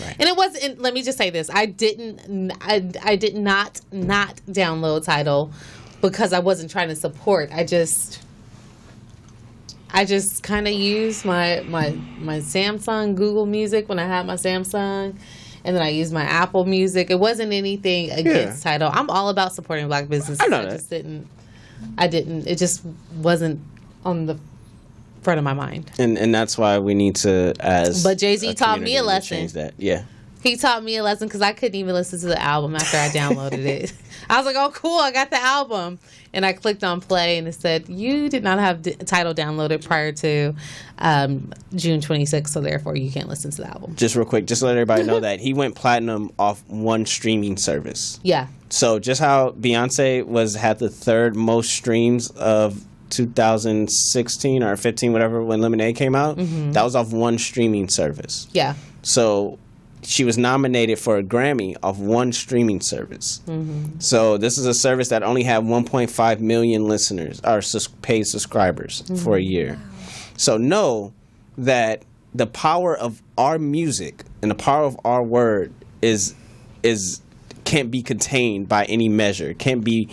Right. And it wasn't. Let me just say this: I did not download title because I wasn't trying to support. I just kind of used my Samsung Google Music when I had my Samsung, and then I used my Apple Music. It wasn't anything against Tidal. I'm all about supporting Black businesses. I know just didn't. It just wasn't on the front of my mind. And that's why we need to, But Jay-Z taught me a lesson. Change that. Yeah. He taught me a lesson because I couldn't even listen to the album after I downloaded it. I was like, oh, cool, I got the album. And I clicked on play, and it said, you did not have title downloaded prior to June 26th, so therefore you can't listen to the album. Just real quick, just to let everybody know that he went platinum off one streaming service. Yeah. So just how Beyonce had the third most streams of 2016 or 15, whatever, when Lemonade came out, that was off one streaming service. Yeah. So she was nominated for a Grammy off one streaming service. So this is a service that only had 1.5 million listeners or paid subscribers for a year. So know that the power of our music and the power of our word is can't be contained by any measure. Can't be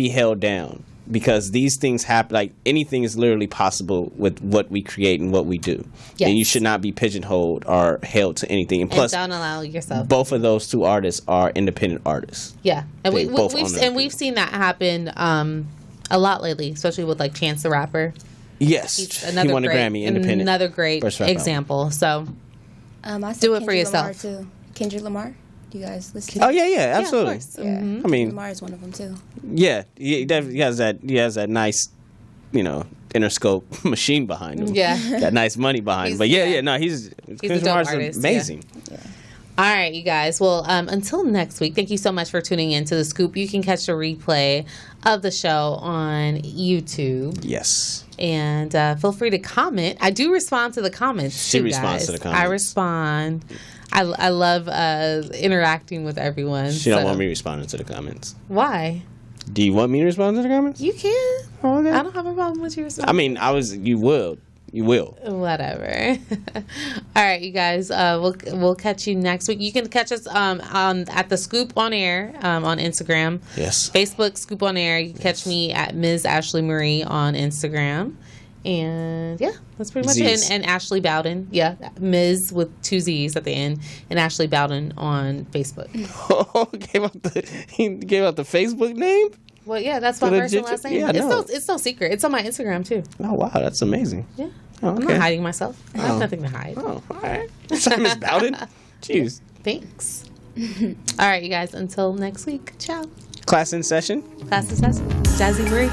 held down. Because these things happen, like anything is literally possible with what we create and what we do. Yes. And you should not be pigeonholed or held to anything. And plus, don't allow yourself. Both of those two artists are independent artists. Yeah, and we've seen that happen a lot lately, especially with like Chance the Rapper. Yes, he won a Grammy, independent. Another great example. So do it for yourself. Too. Kendrick Lamar. You guys listen? Oh yeah, absolutely. Yeah, I mean, Lamar is one of them too. Yeah, he has that nice, Interscope machine behind him. Yeah, that nice money behind him. But he's a dope artist. Amazing. Yeah. All right, you guys. Well, until next week, thank you so much for tuning in to The Scoop. You can catch a replay of the show on YouTube. Yes. And feel free to comment. I do respond to the comments. She responds to the comments. I respond. I love interacting with everyone. She don't want me responding to the comments. Why? Do you want me to respond to the comments? You can. Oh, okay. I don't have a problem with you responding. I mean, you will. Whatever. All right, you guys. We'll catch you next week. You can catch us at the Scoop on Air on Instagram. Yes. Facebook Scoop on Air. You can catch me at Ms. Ashley Marie on Instagram. And yeah, that's pretty much it. And Ashley Bowden, Ms. with 2 Z's at the end, and Ashley Bowden on Facebook. Oh, he gave out the Facebook name? Well, yeah, that's my first and last name. Yeah, it's no secret. It's on my Instagram too. Oh wow, that's amazing. Yeah, oh, okay. I'm not hiding myself. I have nothing to hide. Oh, all right. Sorry, Ms. Bowden. Jeez. Thanks. All right, you guys. Until next week. Ciao. Class in session. Class in session. Jazzy Marie.